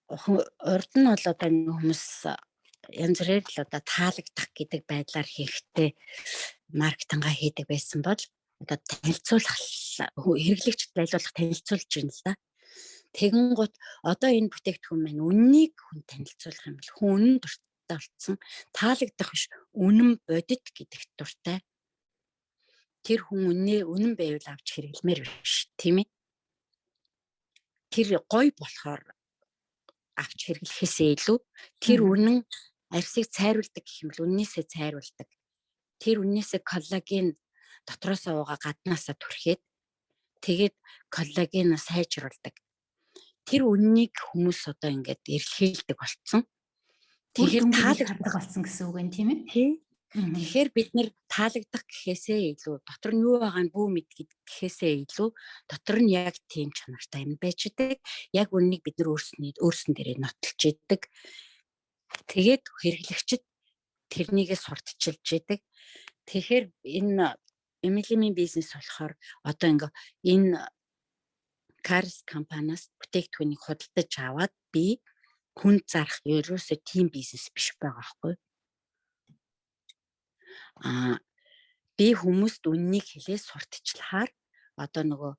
урд нь бол одоо хүмүүс янз бүрээр л одоо таалагдах гэдэг байдлаар хийхдээ маркетинга хийдэг байсан бол одоо танилцуулах хэрэглэгчд байлуулах танилцуулж байна л да. Тэгэнгუთ одоо энэ бүтээгдэхүүн маань үннийг хүн танилцуулах юм бол хүн үнэн дуртай болсон таалагдах биш үнэн бодит гэдэгт дуртай. Тэр хүн үнэн байвал авч хэрэглэмээр биш тийм ээ. Тэр гоё болохоор авч хэрэглэхээсээ илүү тэр үнэн арьсыг цайруулдаг гэх юм бол үннээсээ цайруулдаг. Тэр үннээсээ коллаген дотроос уугаа гаднаасаа түрхээд тэгээд коллаген сайжруулдаг. Тэр үннийг хүмүүс одоо ингээд эрэлхийлдэг болцсон. Тэгэхээр таалагддаг болсон гэсэн үг юм тийм ээ. Тэгэхээр бид нэр таалагдах гэхээсээ илүү дотор нь юу байгаа нь бүү мэд гэхээсээ илүү дотор нь яг тийм чанартай юм байждаг. Яг үннийг бид нар өөрсөн дээрээ нотолж идэг. Тэгээд хэрэглэгчид тэрнийгээ сурталчилж идэг. Тэгэхээр энэ MLM-ийн бизнес болохоор одоо ингээ энэ Caris компаниас бүтээгдэхүүнийг худалдаж аваад би хүн зарах ерөөсөө тийм бизнес биш байгаа байхгүй. Би хүмүүст үннийг хэлээ сурталчлахаар одоо нөгөө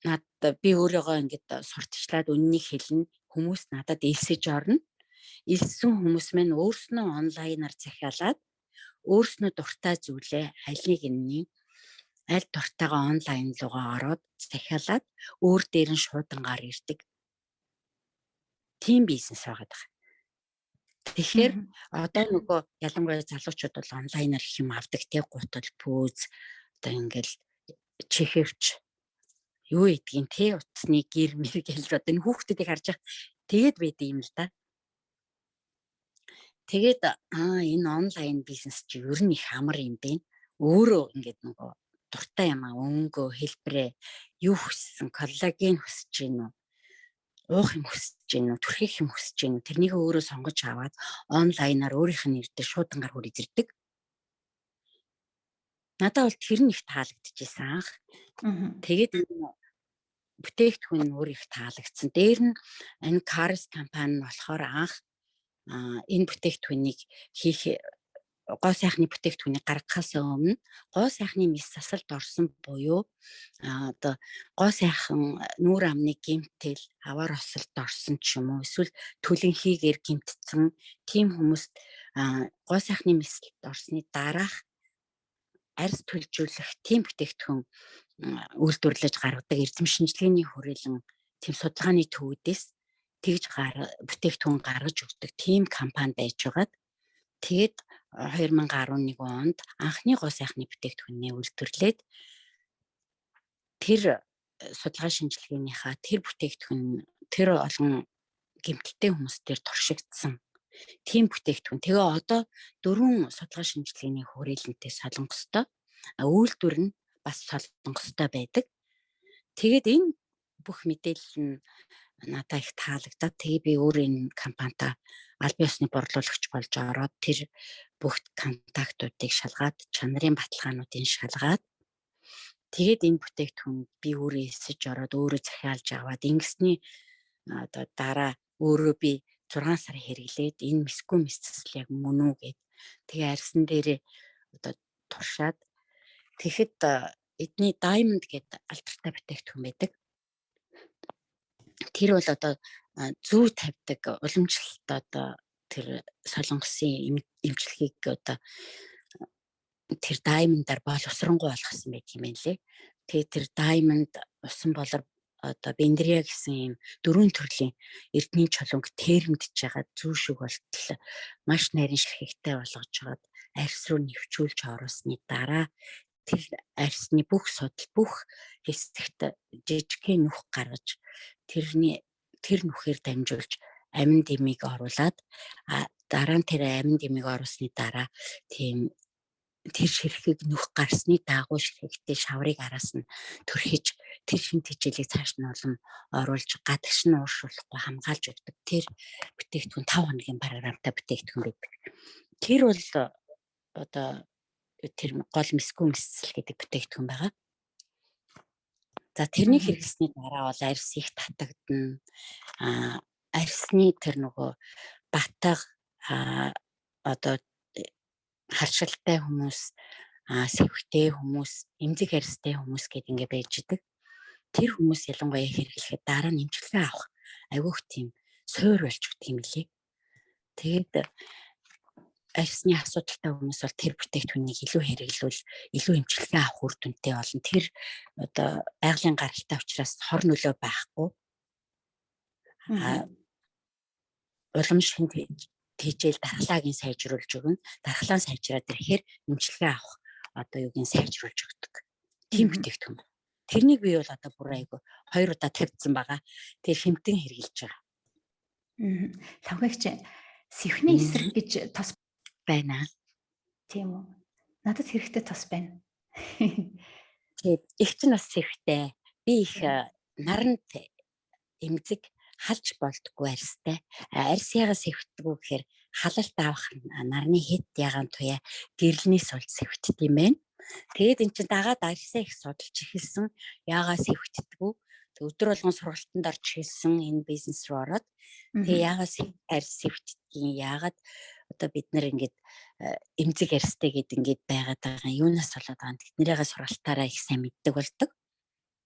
надад би өөрийгөө ингээд сурталчлаад үннийг хэлнэ, хүмүүс надад элсэж орно. Элсэн хүмүүс маань өөрснөө онлайнаар захиалаад өөрснөө дуртай зүйлээ аль дуртайгаа онлайн руугаа ороод захиалаад өөр дээр нь шуудангаар ирдэг. Тийм бизнес байгаа даа. Тэгэхээр одоо нөгөө ялангуяа залуучууд бол онлайнаар их юм авдаг те, гутал, пүүз, одоо ингээл чихэвч юу гэдгийг те, утасны гэр мэргэл одоо энэ хүүхдүүдийг харж байгаа. Тэгээд байдаг юм л да. Тэгээд энэ онлайн бизнес чи ер нь их амар юм бэ. Өөрөө ингээд нөгөө дуртай юм өнгөө хэлбэрээ юу хүссэн, коллаген хүсэж гин үү, уух юм хүсэж гин үү, түрхэх юм хүсэж гин үү, тэрнийг өөрөө сонгож аваад онлайнаар өөрийнх нь нэрээр шуудангаар хүрээд ирдэг. Надад бол тэр нь их таалагдчихсан анх. Тэгээд бүтээгдэхүүн нь өөр их таалагдсан. Дээр нь энэ Caris компани нь болохоор анх энэ бүтээгдэхүүнийг хийх гоо сайхны бүтээгдэхүүнийг гаргахаас өмнө гоо сайхны мис засалд орсон буюу одоо гоо сайхан нүүр амны гэмтэл аваар осолд орсон ч юм уу, эсвэл түлэнхийгээр гэмтсэн тийм хүмүүст гоо сайхны мисэлд орсны дараах арьс төлжүүлэх тийм бүтээгдэхүүн үйлдвэрлэж гаргадаг эрдэм шинжилгээний хүрээлэн тийм судалгааны төвүүдээс тэгж бүтээгдэхүүн гаргаж өгдөг тийм компани байж байгаад тэгээд 2011 онд анхны гоо сайхны бүтээгдэхүүнээ үйлдвэрлээд тэр судалгаа шинжилгээнийхаа тэр бүтээгдэхүүн тэр олон гэмтэлтэй хүмүүстээр туршигдсан тийм бүтээгдэхүүн. Тэгээ одоо 4 судалгаа шинжилгээний хүрээлэнтэй солонгостой үйлдвэр нь бас солонгостой байдаг. Тэгээд энэ бүх мэдээлэл нь надад их таалагдаад тэгээ би өөрөө энэ компанитай аль биесны борлуулагч болж ороод тэр бүх контактуудыг шалгаад, чанарын баталгаануудыг шалгаад тэгээд энэ бүтээгдэхүүн би өөрөө эсэж ороод өөрөө захиалж аваад ингэсний одоо дараа өөрөө би 6 сар хэрэглээд энэ мисгүй мисцэл яг мөн үү гэд тэгээ арьсан дээрээ одоо туршаад тэгэхэд эдний Diamond гэдэг алдартай бүтээгдэхүүн байдаг. Тэр бол одоо зүү тавьдаг уламжлалт одоо тэр солонгосын эмчилгээг одоо тэр Diamond-аар боловсронгуй болгосон байт юм байна лээ. Тэгээ тэр Diamond усан болор одоо бендрия гэсэн юм 4 төрлийн эрдний чулуунг термдж байгаа зүү шиг болтол маш нарийн ширхэгтэй болгож жагаад арьс руу нэвчүүлж оруулсны дараа тэр арьсны бүх судал бүх хэсэгт жижигхэн нүх гаргаж тэр нүхээр дамжуулж амин дэмийг оруулаад дараа нь тэр амин дэмийг оруулсны дараа тийм тэр ширхэг нүх гарсны дагуу ширхэгтэй шаврыг араас нь төрхиж тэр шин тэжээлийг цааш нь улам оруулж гадагш нь ууршуулахгүй хамгаалж өгдөг. Тэр бүтээгдэхүүн 5 хоногийн програмтай бүтээгдэхүүн байдаг. Тэр бол одоо тэр гол мисгүй мисцэл гэдэг бүтээгдэхүүн байгаа. За тэрний хэрэглэсний дараа бол арьс их татагдана. Арьсны тэр нөгөө батга одоо харшилтай хүмүүс, сэвхтэй хүмүүс, эмзэг арьстай хүмүүс гэдэг ингэ байж идэг. Тэр хүмүүс ялангуяа хэрэглэхэд дараа нь эмчилгээ авах айгүйх тийм суур болж өгдөг юм лээ. Тэгээд арьсны асуудалтай хүмүүс бол тэр бүтээгдэхүүнийг илүү хэрэглүүл илүү эмчилгээ авах үр дүнтэй болно. Тэр одоо байгалийн гаралтай учраас хор нөлөө байхгүй. Улам шин тэжээл дархлаагийн сайжруулж өгнө. Дархлаа сайжраад ирэхээр эмчилгээ авах одоо юугийн сайжруулж өгдөг. Тийм бүтээгдэхүүн. Тэрнийг би бол одоо бүр айгу 2 удаа тавьдсан байгаа. Тэгээ шимтэн хэрэгжилж байгаа. Лавгагч сэвхний эсрэг гэж тос байна. Тийм үү. Надад хэрэгтэй тос байна. Тэгээд их ч бас сэвхтэй. Би их наранд эмзэг халж болдгоо арьстай. Арьс яга сэвхдэггүй гэхээр халалт авах нарны хэд ягаан туяа гэрлэнээс бол сэвхтд юм байна. Тэгээд эн чинь дагаад арьсаа их судалж эхэлсэн. Яагаад сэвтдэггүй? Тэг өдөр болгон сургалтанд орж эхэлсэн энэ бизнес руу ороод тэгээ яагаад арьс сэвтдгийг яагаад одоо бид нар ингээд эмзэг арьстай гэдэг ингээд байгаад байгаа юунаас болоод байгаа юм. Тэднэрийгээ сургалтаараа их сайн мэддэг болдог.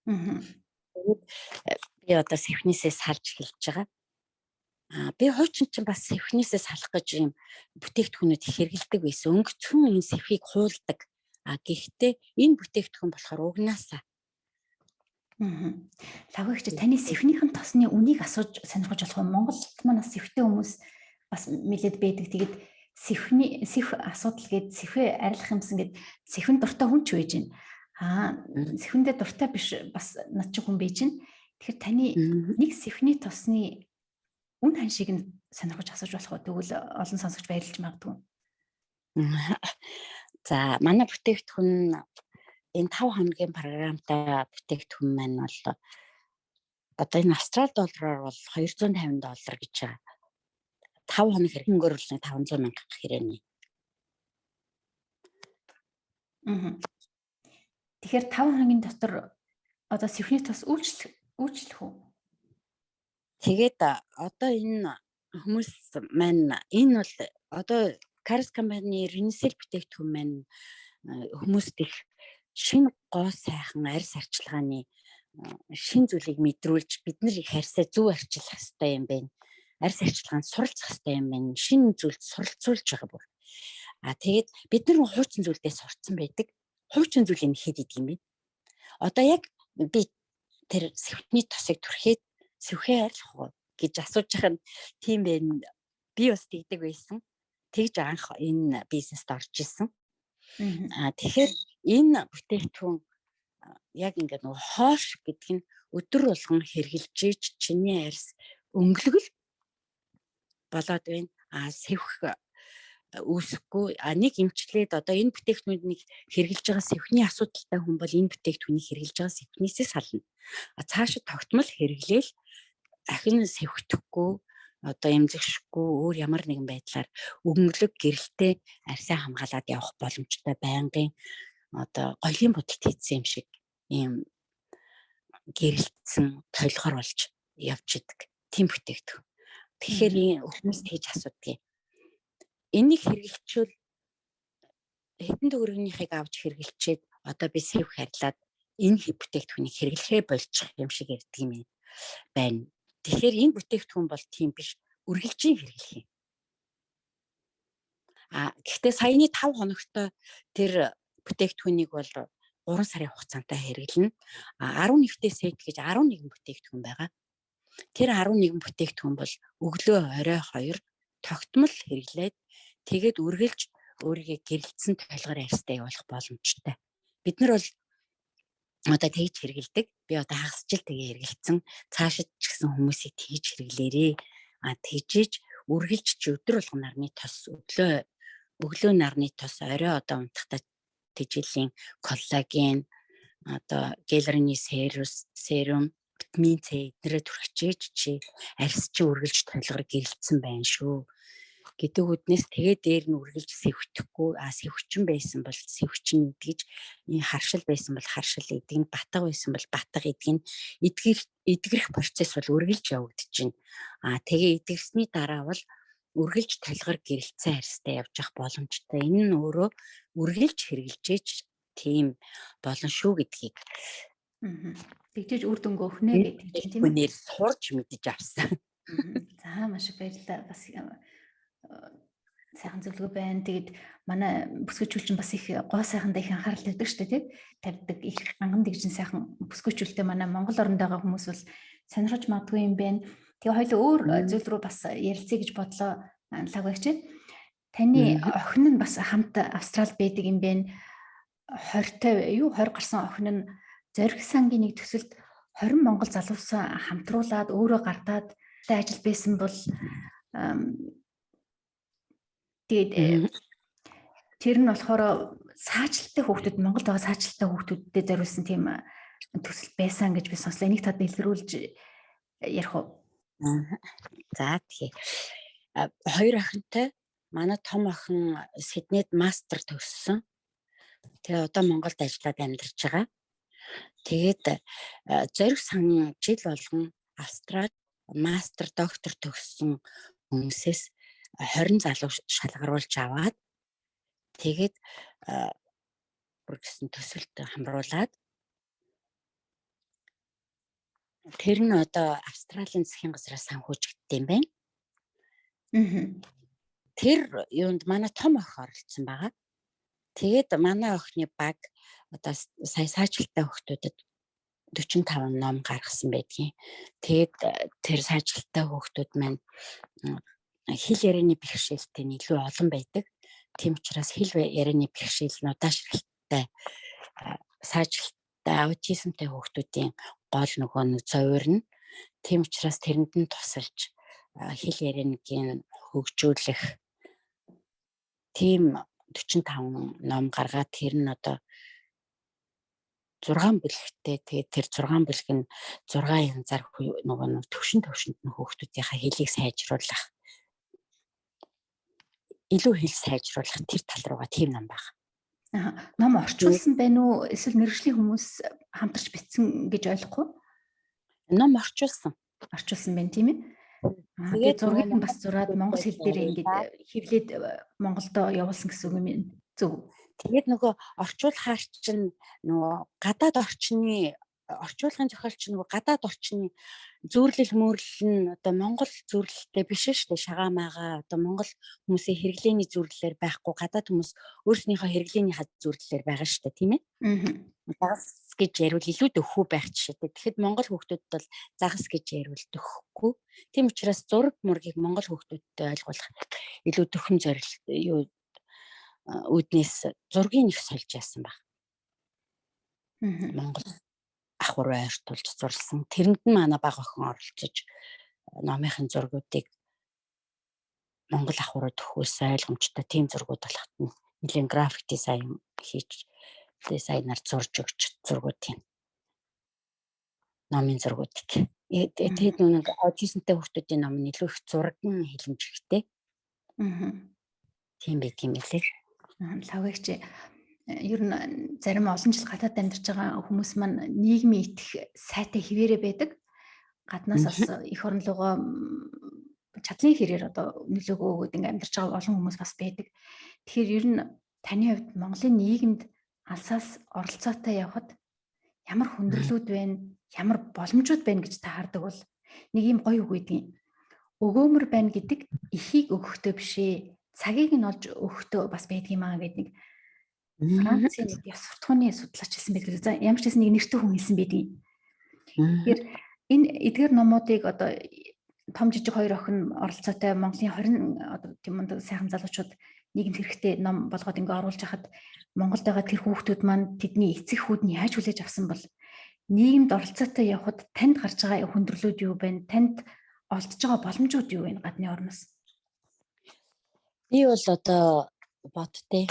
Тэгээд би одоо сэвхнээсээ салж эхэлж байгаа. Би хуучин чинь бас сэвхнээсээ салах гэж юм бүтээгдэхүүнүүд хэрэгэлдэг байсан. Өнгөцхөн энэ сэвхийг хуулдаг. Гэхдээ энэ бүтээгдэхүүн болохоор угнаасаа. Лагуйгч таны сэвхнийхэн тосны үнийг асууж сонирхож болох юм. Монголд манаас сэвхтэй хүмүүс бас нэлээд байдаг. Тэгээд сэвх асуудал гээд сэвхээ арилах юмсан гээд сэвхэн дуртай хүн ч байж байна. Сэвхэндээ дуртай биш бас над чи хүн байж байна. Тэгэхээр таны нэг сэвхний тосны үн ханшийг нь сонирхож асууж болох уу? Тэгвэл олон сонсогч баярлж магадгүй. За манай бүтээгдэхүүн энэ 5 хоногийн програмтай бүтээгдэхүүн маань бол одоо энэ австрал доллараар бол $250 гэж байгаа. 5 хоног хэрэглэнгөөр бол 500 мянга хэрэгнэ. Тэгэхээр 5 хоногийн дотор одоо сэвхний тос үйлчлэх үү? Тэгээд одоо энэ хүмүүс маань энэ бол одоо Caris компани Renasel бүтээгдэхүүн маань хүмүүст их шинэ гоо сайхан арьс арчилгааны шинэ зүйлийг мэдрүүлж бид нар их арьсаа зөв арчилах хэрэгтэй юм байна. Арьс арчилгаанд суралцах хэрэгтэй юм байна. Шинэ зүйлд суралцуулж байгаа бүр. Тэгээд бид нар хуучин зүйлдээ сурцсан байдаг. Хуучин зүйлийг хэд идэг юм бэ? Одоо яг би тэр сэвхний тосыг түрхээд сэвхээ арилах уу гэж асууж байгаа нь тийм байна. Би бас тэгдэг байсан. Тэгж анх энэ бизнест орж исэн. Тэгэхээр энэ бүтээгдэхүүн яг ингээд нөгөө хоош гэдэг нь өдөр болгон хэрглэж ийж чиний арьс өнгөлгөл болоод байна. Сэвх үүсэхгүй. Нэг эмчлээд одоо энэ бүтээгдэхүүнийг хэрглэж байгаа сэвхний асуудалтай хүн бол энэ бүтээгдэхүүнийг хэрглэж байгаа сэвхнээсээ сална. Цаашид тогтмол хэрглээл ахин сэвхдэхгүй одоо эмзэгшгүй өөр ямар нэгэн байдлаар өнгөлөг гэрэлтэй арьсаа хамгаалаад явах боломжтой байнгын одоо гоёлын бодолд хийсэн юм шиг ийм гэрэлтсэн толгор болж явж идэг тийм бүтээгдэхүүн. Тэгэхээр хүмүүс тэгж асуудгийг. Энийг хэрэглэчвэл хэдэн төгрөгийнхийг авч хэрэглэчээд одоо би сэвх харьлаад энэ бүтээгдэхүүнийг хэрэглэхээ болчих юм шиг ярьдаг юм байна. Тэгэхээр энэ бүтээгдэхүүн бол тийм биш, үргэлжийн хэрэглэх юм. Гэхдээ саяны 5 хоногтой тэр бүтээгдэхүүнийг бол 3 сарын хугацаантай хэрэглэнэ. 11-т сет гэж 11 бүтээгдэхүүн байгаа. Тэр 11 бүтээгдэхүүн бол өглөө орой 2 тогтмол хэрэглээд тэгээд үргэлж өөрийгөө гэрэлтсэн толгор арьстай явуулах боломжтой. Бид нар бол одоо тэгж хэрэгэлдэг. Би одоо хагасжил тэгээ хэрэгэлсэн. Цаашид ч гэсэн хүмүүсийг тэгж хэрэглээрээ. Тэгжиж үргэлж чи өдөр болгон нарны тос өглөө нарны тос орой одоо унтахтаа тэжээлийн коллаген одоо гиалуроны серум витамин С эднэрээ түрхчихээж чи арьс чи үргэлж толгор гэрэлтсэн байна шүү гэдэг үднээс тэгээ дээр нь үргэлж сэвхэхгүй сэвхчин байсан бол сэвхчин идгэж энэ харшил байсан бол харшил идгэн батга байсан бол батга идгэн эдгэрэх процесс бол үргэлж явагдаж байна. Тэгээ эдгэрсний дараа бол үргэлж толгор гэрэлтсэн арьстай явж явах боломжтой. Энэ нь өөрөө үргэлж хэрэгжилж тийм болно шүү гэдгийг. Тэгжиж үр дүнг өгнө гэдэг тийм үү? Хүнээр сурж мэдэж авсан. За маш их баярлалаа. Бас сайхан зөвлөгөө байна. Тэгээд манай бүсгүйчүүлчин бас их гоо сайхандаа их анхаарал тавьдаг шүү дээ, тийм тавьдаг их ангам дэгжин сайхан бүсгүйчүүлтэй манай Монгол оронд байгаа хүмүүс бол сонирхож магадгүй юм байна. Тэгээ хоёул өөр зүйл рүү бас ярилцъя гэж бодлоо лагвагч. Таны охин нь бас хамт Австрал байдаг юм байна. 20 гарсан охин нь зориг сангийн нэг төсөлд 20 монгол залуусаа хамтруулад өөрөө гардаад ажил байсан бол тэгээд тэр нь болохоор саачлалтай хүүхдүүд Монголд байгаа саачлалтай хүүхдүүдэд зориулсан тийм төсөл байсан гэж би сонслоо. Энийг та дэлгэрүүлж ярих уу? За тэгээ. 2 охинтой манай том охин Сиднейд мастер төгссөн. Тэгээ одоо Монголд ажиллаад амьдарч байгаа. Тэгээд зориг сан жил болгон Австрал мастер доктор төгссөн хүмүүсээс 20 залуу шалгаруулж аваад тэгээд бүр гэсэн төсөлд хамруулад тэр нь одоо Австралийн засгийн газраас санхүүжигдсэн юм байна. Тэр юунд манай том охин оролцсон байгаа. Тэгээд манай охины баг одоо сая сайжилттай хүүхдүүдэд 45 ном гаргасан байдгийн. Тэгээд тэр сайжилттай хүүхдүүд маань хэл ярианы бэрхшээлтэй илүү олон байдаг. Тийм учраас хэл ярианы бэрхшээл нь удаашралтай сайжилттай аутизмтай хүүхдүүдийн гол нөгөө нэг зовиорно. Тийм учраас тэрэнд нь тусалж хэл ярианыгийн хөгжүүлэх тийм 45 ном гаргаад тэр нь одоо 6 бүлэгтэй. Тэгээд тэр 6 бүлэг нь 6 янзаар нөгөө төвшөнд нь хүүхдүүдийнхээ хэлийг сайжруулах, илүү хэл сайжруулах тэр тал руугаа тийм ном байна. Ном орчуулсан байна уу? Эсвэл мэргэжлийн хүмүүс хамтарч бичсэн гэж ойлгохгүй? Ном орчуулсан байна тийм ээ. Тэгээд зургийг нь бас зураад монгол хэл дээр ингээд хэвлээд Монголдо явуулсан гэсэн үг юм зөв. Тэгээд нөгөө орчуулахаар чинь нөгөө гадаад орчуулгын зохиолч нөгөө гадаад орчны зүйрлэл мөрлөл нь одоо монгол зүйрлэлтэй биш шүү дээ. Шагаамаага одоо монгол хүмүүсийн хэрэглээний зүйрлэлээр байхгүй, гадаад хүмүүс өөрснийхөө хэрэглээнийхээ зүйрлэлээр байгаа шүү дээ, тийм ээ. Загас гэж яриул илүү дөхөө байх жишээтэй. Тэгэхэд монгол хүүхдүүд бол загас гэж яриул дөхөхгүй. Тийм учраас зураг мургийг монгол хүүхдүүдтэй ойлгуулах илүү дөхөн зорилт үүднээс зургийг их сольж яасан баг. Монгол ахур ойртуулж зурласан. Тэрэнд нь манай баг охин оролцож номынхын зургуудыг монгол ахурууд төхөөс ойлгомжтой тийм зургууд болоход нь нэлээд график дизайн хийж дизайнер зурж өгч зургуудын номын зургуудыг. Тэгээд нэг аутизмтай хүүхдүүдийн ном нь илүү их зурган хэлэмжтэй. Тийм байт юм лээ. Лавгч ер нь зарим олон жил гадаад амьдарч байгаа хүмүүс маань нийгмийн итгэх сайтай хിവэрэ байдаг. Гаднаас бас эх орн руугаа чадлын хэрээр одоо нөлөөгөө өгөөд ингээм амьдарч байгаа олон хүмүүс бас байдаг. Тэгэхээр ер нь таны хувьд Монголын нийгэмд алсаас оролцоотой явхад ямар хүндрэлүүд байна, ямар боломжууд байна гэж та хардаг бол нэг юм гоё үг үйдэг. Өгөөмөр байна гэдэг эхийг өгөхдөө бишээ. Цагийг нь олж өгөхдөө бас байдаг юм аа гэдэг нэг Францын нэг яс суртахууны судлаач хэлсэн байдаг. За ямар ч гэсэн нэг нэртэй хүн хэлсэн байдаг. Тэгэхээр энэ эдгээр номуудыг одоо том жижиг хоёр охин оролцоотой Монголын 20 одоо тийм мундаг сайхан залуучууд нийгэмд хэрэгтэй ном болгоод ингээ оруулж хахад Монголд байгаа тэр хүүхдүүд маань тэдний эцэг хүүд нь яаж хүлээж авсан бол нийгэмд оролцоотой явхад танд гарч байгаа хүндрэлүүд юу байна? Танд олдж байгаа боломжууд юу вэ гадны орноос? Би бол одоо бодтой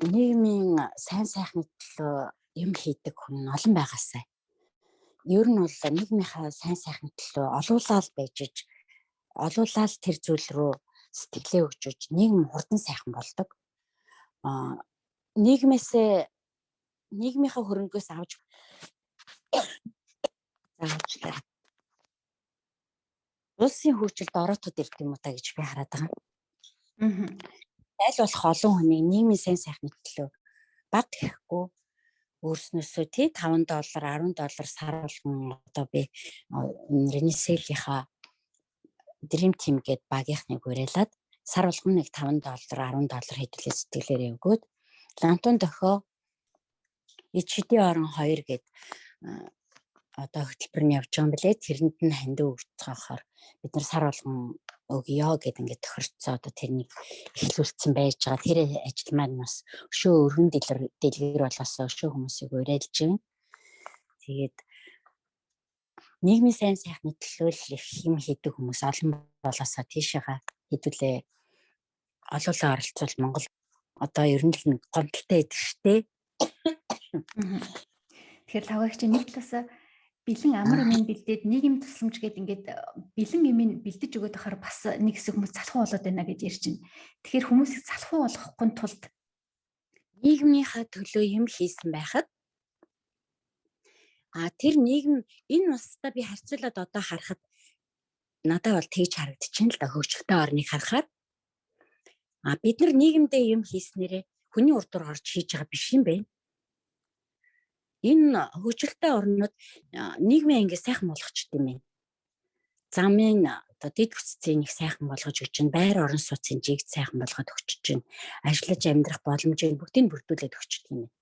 нийгмийн сайн сайхны төлөө юм хийдэг хүн олон байгаасай. Ер нь бол нийгмийнхаа сайн сайхны төлөө олуулаад байж олуулаад тэр зүйл рүү сэтгэлээ өгчөж нийгэм хурдан сайхан болдог. Нийгмийнхаа хөрөнгөөс авч улсын хөгжилд ороотод ирдэг юм уу та гэж би хараад байгаа. Аль болох олон хүнийг нийгмийн сайн сайхны төлөө бага гэхгүй өөрснөөсөө тий $5 $10 сар болгон одоо би Ренесэлийнхаа Dream Team гээд багийнхныг уриалаад сар болгон нэг $5 $10 хэдүүлээ сэтгэлээрээ өгөөд лантун дохио ичдийн орон 2 гээд одоо хөтөлбөр нь явж байгаа юм билээ. Тэрэнд нь хандив өгцөөхөөр бид нар сар болгон өгье гэд ингээд тохирцоо одоо тэрнийг эхлүүлсэн байж байгаа. Тэр ажил маань бас өшөө өргөн дэлгэр болоосоо өшөө хүмүүсийг уриалж байна. Тэгээд нийгмийн сайн сайхны төлөө их юм хийдэг хүмүүс олон болоосоо тийшээгаа хэдүүлээ олоолаа оролцвол Монгол одоо ер нь л гомдолтой байдаг штэ. Тэгэхээр лавгч нэг талаасаа бэлэн амар юм бэлдээд нийгэм тусламж гэдэг ингээд бэлэн юм бэлдэж өгöd байхаар бас нэг хэсэг хүмүүс залхуу болоод байна гэж ярьж байна. Тэгэхээр хүмүүсийг залхуу болгохгүй тулд нийгмийнхаа төлөө юм хийсэн байхад тэр нийгэм энэ улстай би харьцуулаад одоо харахад надад бол тэгж харагдчихээн л да, хөгжилтэй орныг харахаар бид нар нийгэмдээ юм хийснээрээ хүний урд дур орж хийж байгаа биш юм бэ. Энэ хөгжилтэй орнууд нийгмийн ангиа сайхан болгочихд юм байна. Замын одоо дэд хүчцийг сайхан болгож өгч чинь, байр орон сууцын жиг сайхан болгоод өгч чинь, ажиллаж амьдрах боломжийг бүгдийг бүрдүүлээд өгч чинь юм.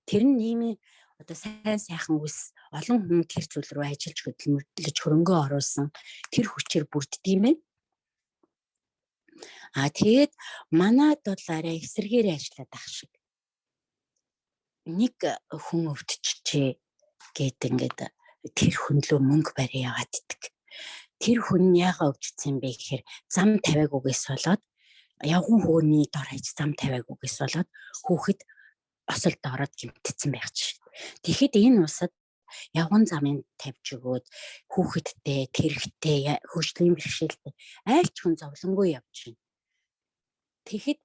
Тэр нь нийгмийн одоо сайхан үс олон хүн тэр зүйл рүү ажиллаж хөдөлмөрлөж хөрөнгөө оруулсан тэр хүчээр бүрддэг юм байна. Тэгээд манад бол арай эсэргээр ажиллаад ах шиг. Нэг хүн өвдчихжээ гэд ингээд тэр хүн лөө мөнгө барь яваад иддэг. Тэр хүн яага өвдсөн бэ гэхээр зам тавиагүйгээс болоод явган хөөний дор хаяж зам тавиагүйгээс болоод хүүхэд осолд ороод гэмтсэн байх чинь. Тэгэхэд энэ усад явган замын тавьж өгөөд хүүхэдтэй, тэрэгтэй, хөгжлийн бэрхшээлтэй айл ч хүн зовлонгүй явж байна. Тэгэхэд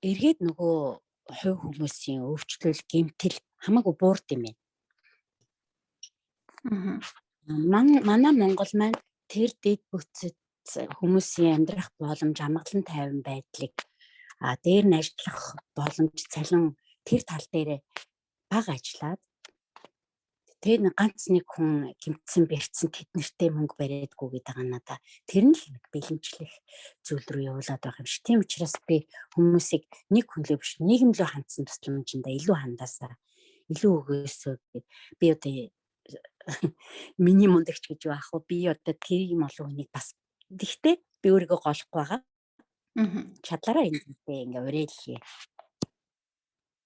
эргээд нөгөө хувь хүмүүсийн өвчлөл, гэмтэл хамаагүй буурд юм байна. Манай Монгол маань тэр дэд бүтцэд хүмүүсийн амьдрах боломж, амгалан тайван байдлыг дээр нь ажиллах боломж, цалин тэр тал дээр бага ажиллаад тэр ганц нэг хүн гэмтсэн бэрцсэн тэднэртэй мөнгө бариадгүй гэдэг надаа тэр нь л нэг бэлэмжлэх зүйл рүү явуулаад байгаа юм шиг. Тийм учраас би хүмүүсийг нэг хүн лөө биш нийгэм лөө хандсан тусламжиндаа илүү хандаасаа, илүү өгөөсөө гэдэг. Би одоо миний мундагч гэж байх уу? Би одоо тэр юм олон хүнийг бас гэхдээ би өөрийгөө голохгүй байгаа. Чадлаараа ингээ уриалъя.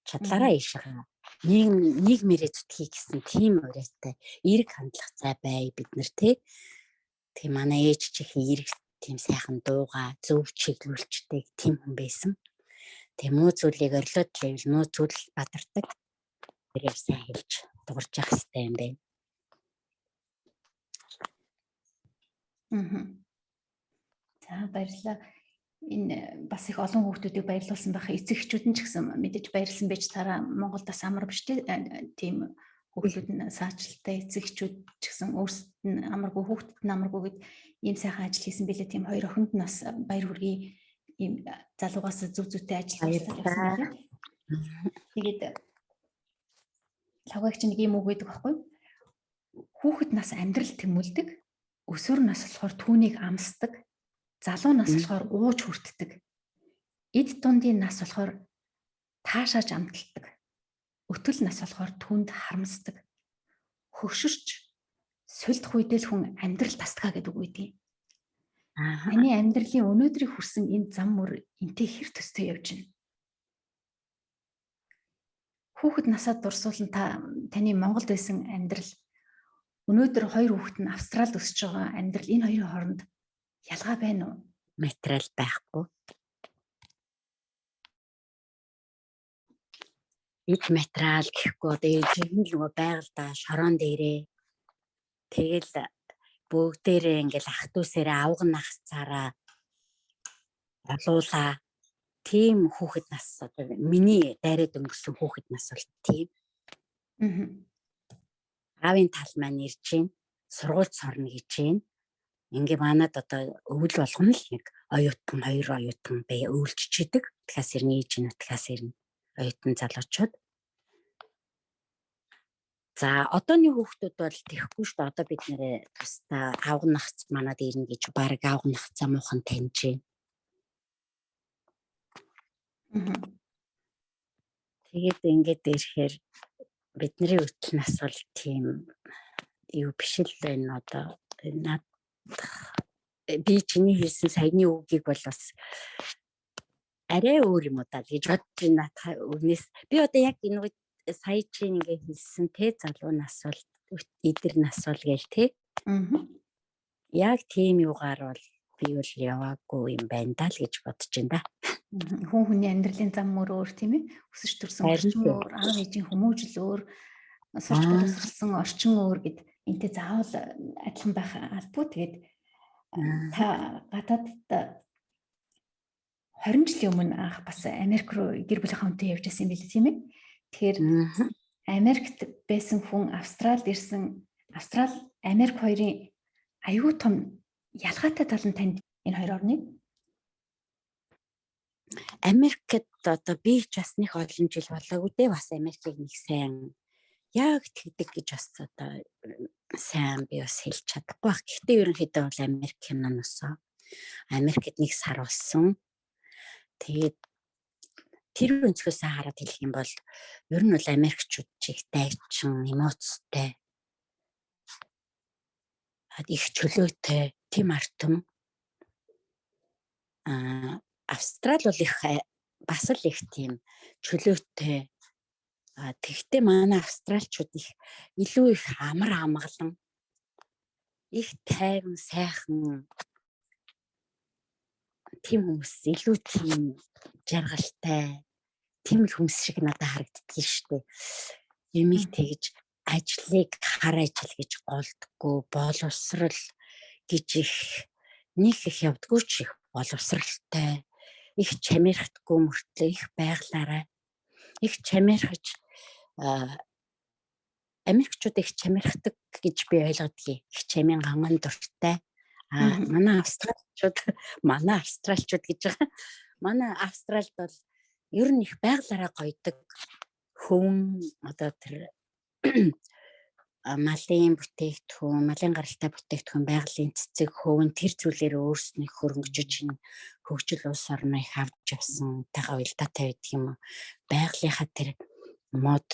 Чадлаараа ийшээ нийгмээрээ зүтгэе гэсэн тийм урайтай эрг хандлах цай бай бид нар тийм манай ээж чихийн эрг тийм сайхан дууга зөв чиглүүлчдэг тийм хүн байсан. Тийм муу зүйлийг орилоод лээвэл муу зүйл бадардаг. Тэрээр сайн хэлж дуурж явах хэрэгтэй юм байна. За баярлалаа. Энэ бас их олон хүүхдүүдийг баярлуулсан байх. Эцэгчүүд нь ч гэсэн мэдээж баярлсан байж тараа Монголд бас амар биш тийм хүүхдүүд нь саачлалтай эцэгчүүд ч гэсэн өөрсдөд нь амаргүй хүүхдэд нь амаргүй гэд ийм сайхан ажил хийсэн билээ. Тийм хоёр охинд нь бас баяр хүргэе. Ийм залуугаас зүв зүйтэй ажил хийсэн байна. Тэгээд лагаагч нэг юм үг гэдэг байхгүй. Хүүхэд нас амьдрал тэмүүлдэг. Өсвөр нас болохоор түүнийг амсдаг. Залуу нас болохоор ууж хүртдэг. Эд дундын нас болохоор таашааж амталдаг. Өтөл нас болохоор түнд харамсдаг. Хөгшөрч сулдах үедээ л хүн амьдрал тасдгаа гэдэг үг үйдэг. Таны амьдралын өнөөдрийг хүрсэн энэ зам мөр энтэй хэр төстэй явж байна. Хүүхэд насаад дурсуулан таны Монголд байсан амьдрал өнөөдөр хоёр хүүхэд нь Австралид өсөж байгаа амьдрал энэ хоёрын хооронд ялгаа байна уу? Материал байхгүй. Эд материал гэхгүй одоо жинхэнэ л нөгөө байгальдаа шорон дээрээ тэгэл бүгдээрээ ингээл ах дүүсээрээ авган нахцаараа олуулаа. Тийм хүүхэд нас одоо миний дайраад өнгөрсөн хүүхэд нас бол тийм. Аавын тал маань ирж гин сургуульд сорно гэж гин. Ингээ манад одоо өвөл болгоно л нэг оюутан хоёр оюутан бай өвлжчихэд тэгэхээр ирнэ ээж нь тэгэхээр ирнэ оюутан залуучууд. За одооний хүүхдүүд бол тэхгүй шүү дээ. Одоо бид нэрээ тусдаа авган нахц манад ирнэ гэж баг авган нахцаа муухан таньж байна. Тэгээд ингээд ирэхээр бидний өтөл нас бол тийм юу биш л байна одоо би чиний хэлсэн саяны үгийг бол бас арай өөр юм уу даа гэж бодож байна. Үнээс би одоо яг энэ үед сая чинь ингээ хэлсэн те залуу нас бол эдэр нас бол гээл те. Яг тийм юугаар бол би бол яваагүй юм байна даа л гэж бодож байна да. Хүн хүний амьдралын зам мөр өөр тийм ээ. Өсөж төрсөн орчин өөр, аав ээжийн хүмүүжил өөр, сурч боловсролсон орчин өөр гэд энтэй заавал адилхан байх албагүй. Тэгээд та гадаадд 20 жилийн өмнө анх бас Америк руу гэр бүлийнхээ хүнтэй явж байсан юм билээ тийм ээ. Тэгэхээр Америкт байсан хүн Австралид ирсэн, Австрал, Америк хоёрын аюул том ялгаатай тал нь танд энэ хоёр орны? Америкт одоо би ч бас нэг олон жил болоогүй дээ, бас Америкийг нэг сайн яг тэгдэг гэж бас одоо сайн би бас хэлж чадахгүй баг. Гэхдээ ерөнхийдөө бол Америк киноноос Америкт нэг сар болсон. Тэгээд тэр өнцгөөс хараад хэлэх юм бол ер нь бол Америкчууд чих дайчин, эмоцтой, их чөлөөтэй, тийм артам. Австрал бол их бас л их тийм чөлөөтэй. Тэгвэл манай австралчууд их илүү их амар амгалан, их тайван, сайхан тийм хүмүүс, илүү тийм жаргалтай, тийм л хүмүүс шиг надад харагддаг шүү дээ. Юмиг тэгж ажлыг хар ажил гэж голдгоо, боловсрал гэж их нэг их явдггүй ч их боловсралтай, их чамирхдаггүй мөртлөө их байглаарай, их чамирхаж Америкчууд их чамирхдаг гэж би ойлгодгийг. Их чамин ганган дуртай. Манай австралчууд гэж байгаа. Манай австралд бол ер нь их байглаараа гойдог. Хүн одоо тэр малын бүтээгдэхүүн, малын гаралтай бүтээгдэхүүн, байгалийн цэцэг, хөвөн тэр зүйлээр өөрснөө хөрөнгөжж хөгжил улс орноо их авч явсан тагаа уялдаатай байдаг юм. Байгалийнхаа тэр мод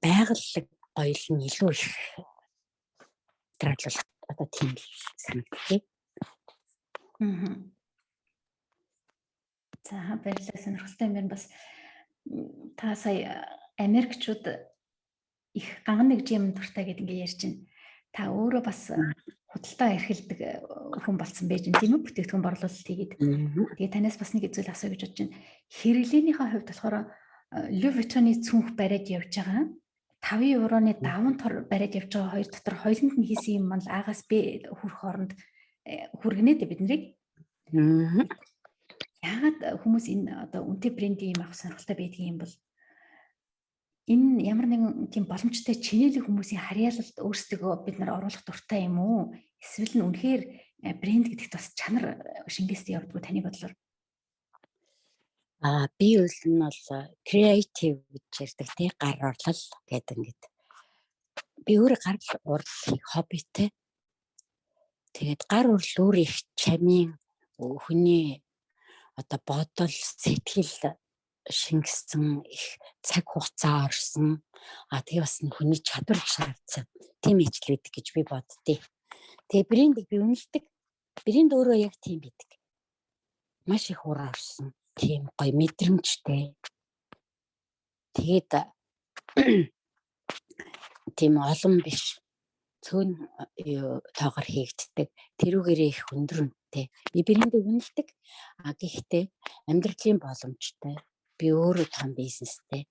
байгаль гоёл нь илүү их тратлах одоо тийм санагддаг. За баярлалаа, сонирхолтой юм байна. Бас та сая Америкчууд их ганган нэг юм дуртай гэдэг ингээ ярьж байна. Та өөрөө бас худалдаа эрхэлдэг хүн болсон байж байна тийм үү? Бүтээгдэхүүн борлуулалт хийгээд. Тэгээ танаас бас нэг зүйл асууя гэж бодож байна. Хэрэглээнийхээ хувьд болохоор Louis Vuitton-ы цүнх бариад явж байгаа. 5 евроны даван тор бариад явж байгаа хоёр дотор хоёуланд нь хийсэн юм бол агаас би хүрх хооронд хүргэнэ дээ бид нарыг. Яагаад хүмүүс энэ одоо үнэтэй брендийн юм авах сонирхолтой байдгийг юм бол энэ ямар нэгэн тийм боломжтой чинэлэг хүмүүсийн харьяалалд өөрсдөө бид нар оруулах дуртай юм уу? Эсвэл нь үнэхээр брэнд гэдэгт бас чанар шингээстэй явдггүй таны бодлоор? Би бол нь бол креатив гэж ярьдаг тий, гар орлол гэдэг ингээд. Би өөрөө гар урлалыг хоббитэй. Тэгээд гар урлал өөр их чамийн хүний одоо бодол, сэтгэл шингэсэн, их цаг хугацаа орсон. Тэгээ бас хүний чадвар шаардсан. Тийм ижил байдаг гэж би боддتي. Тэгээ брендийг би үнэлдэг. Брэнд өөрөө яг тийм байдаг. Маш их ур орсон. Тийм гоё мэдрэмжтэй. Тэгээд тийм олон биш. Цөөн тоогоор хийгддэг. Тэрүүгээрээ их өндөрөнтэй. Би брэндийг үнэлдэг. Гэхдээ амьдралын боломжтой. Би өөрөө том бизнестэй.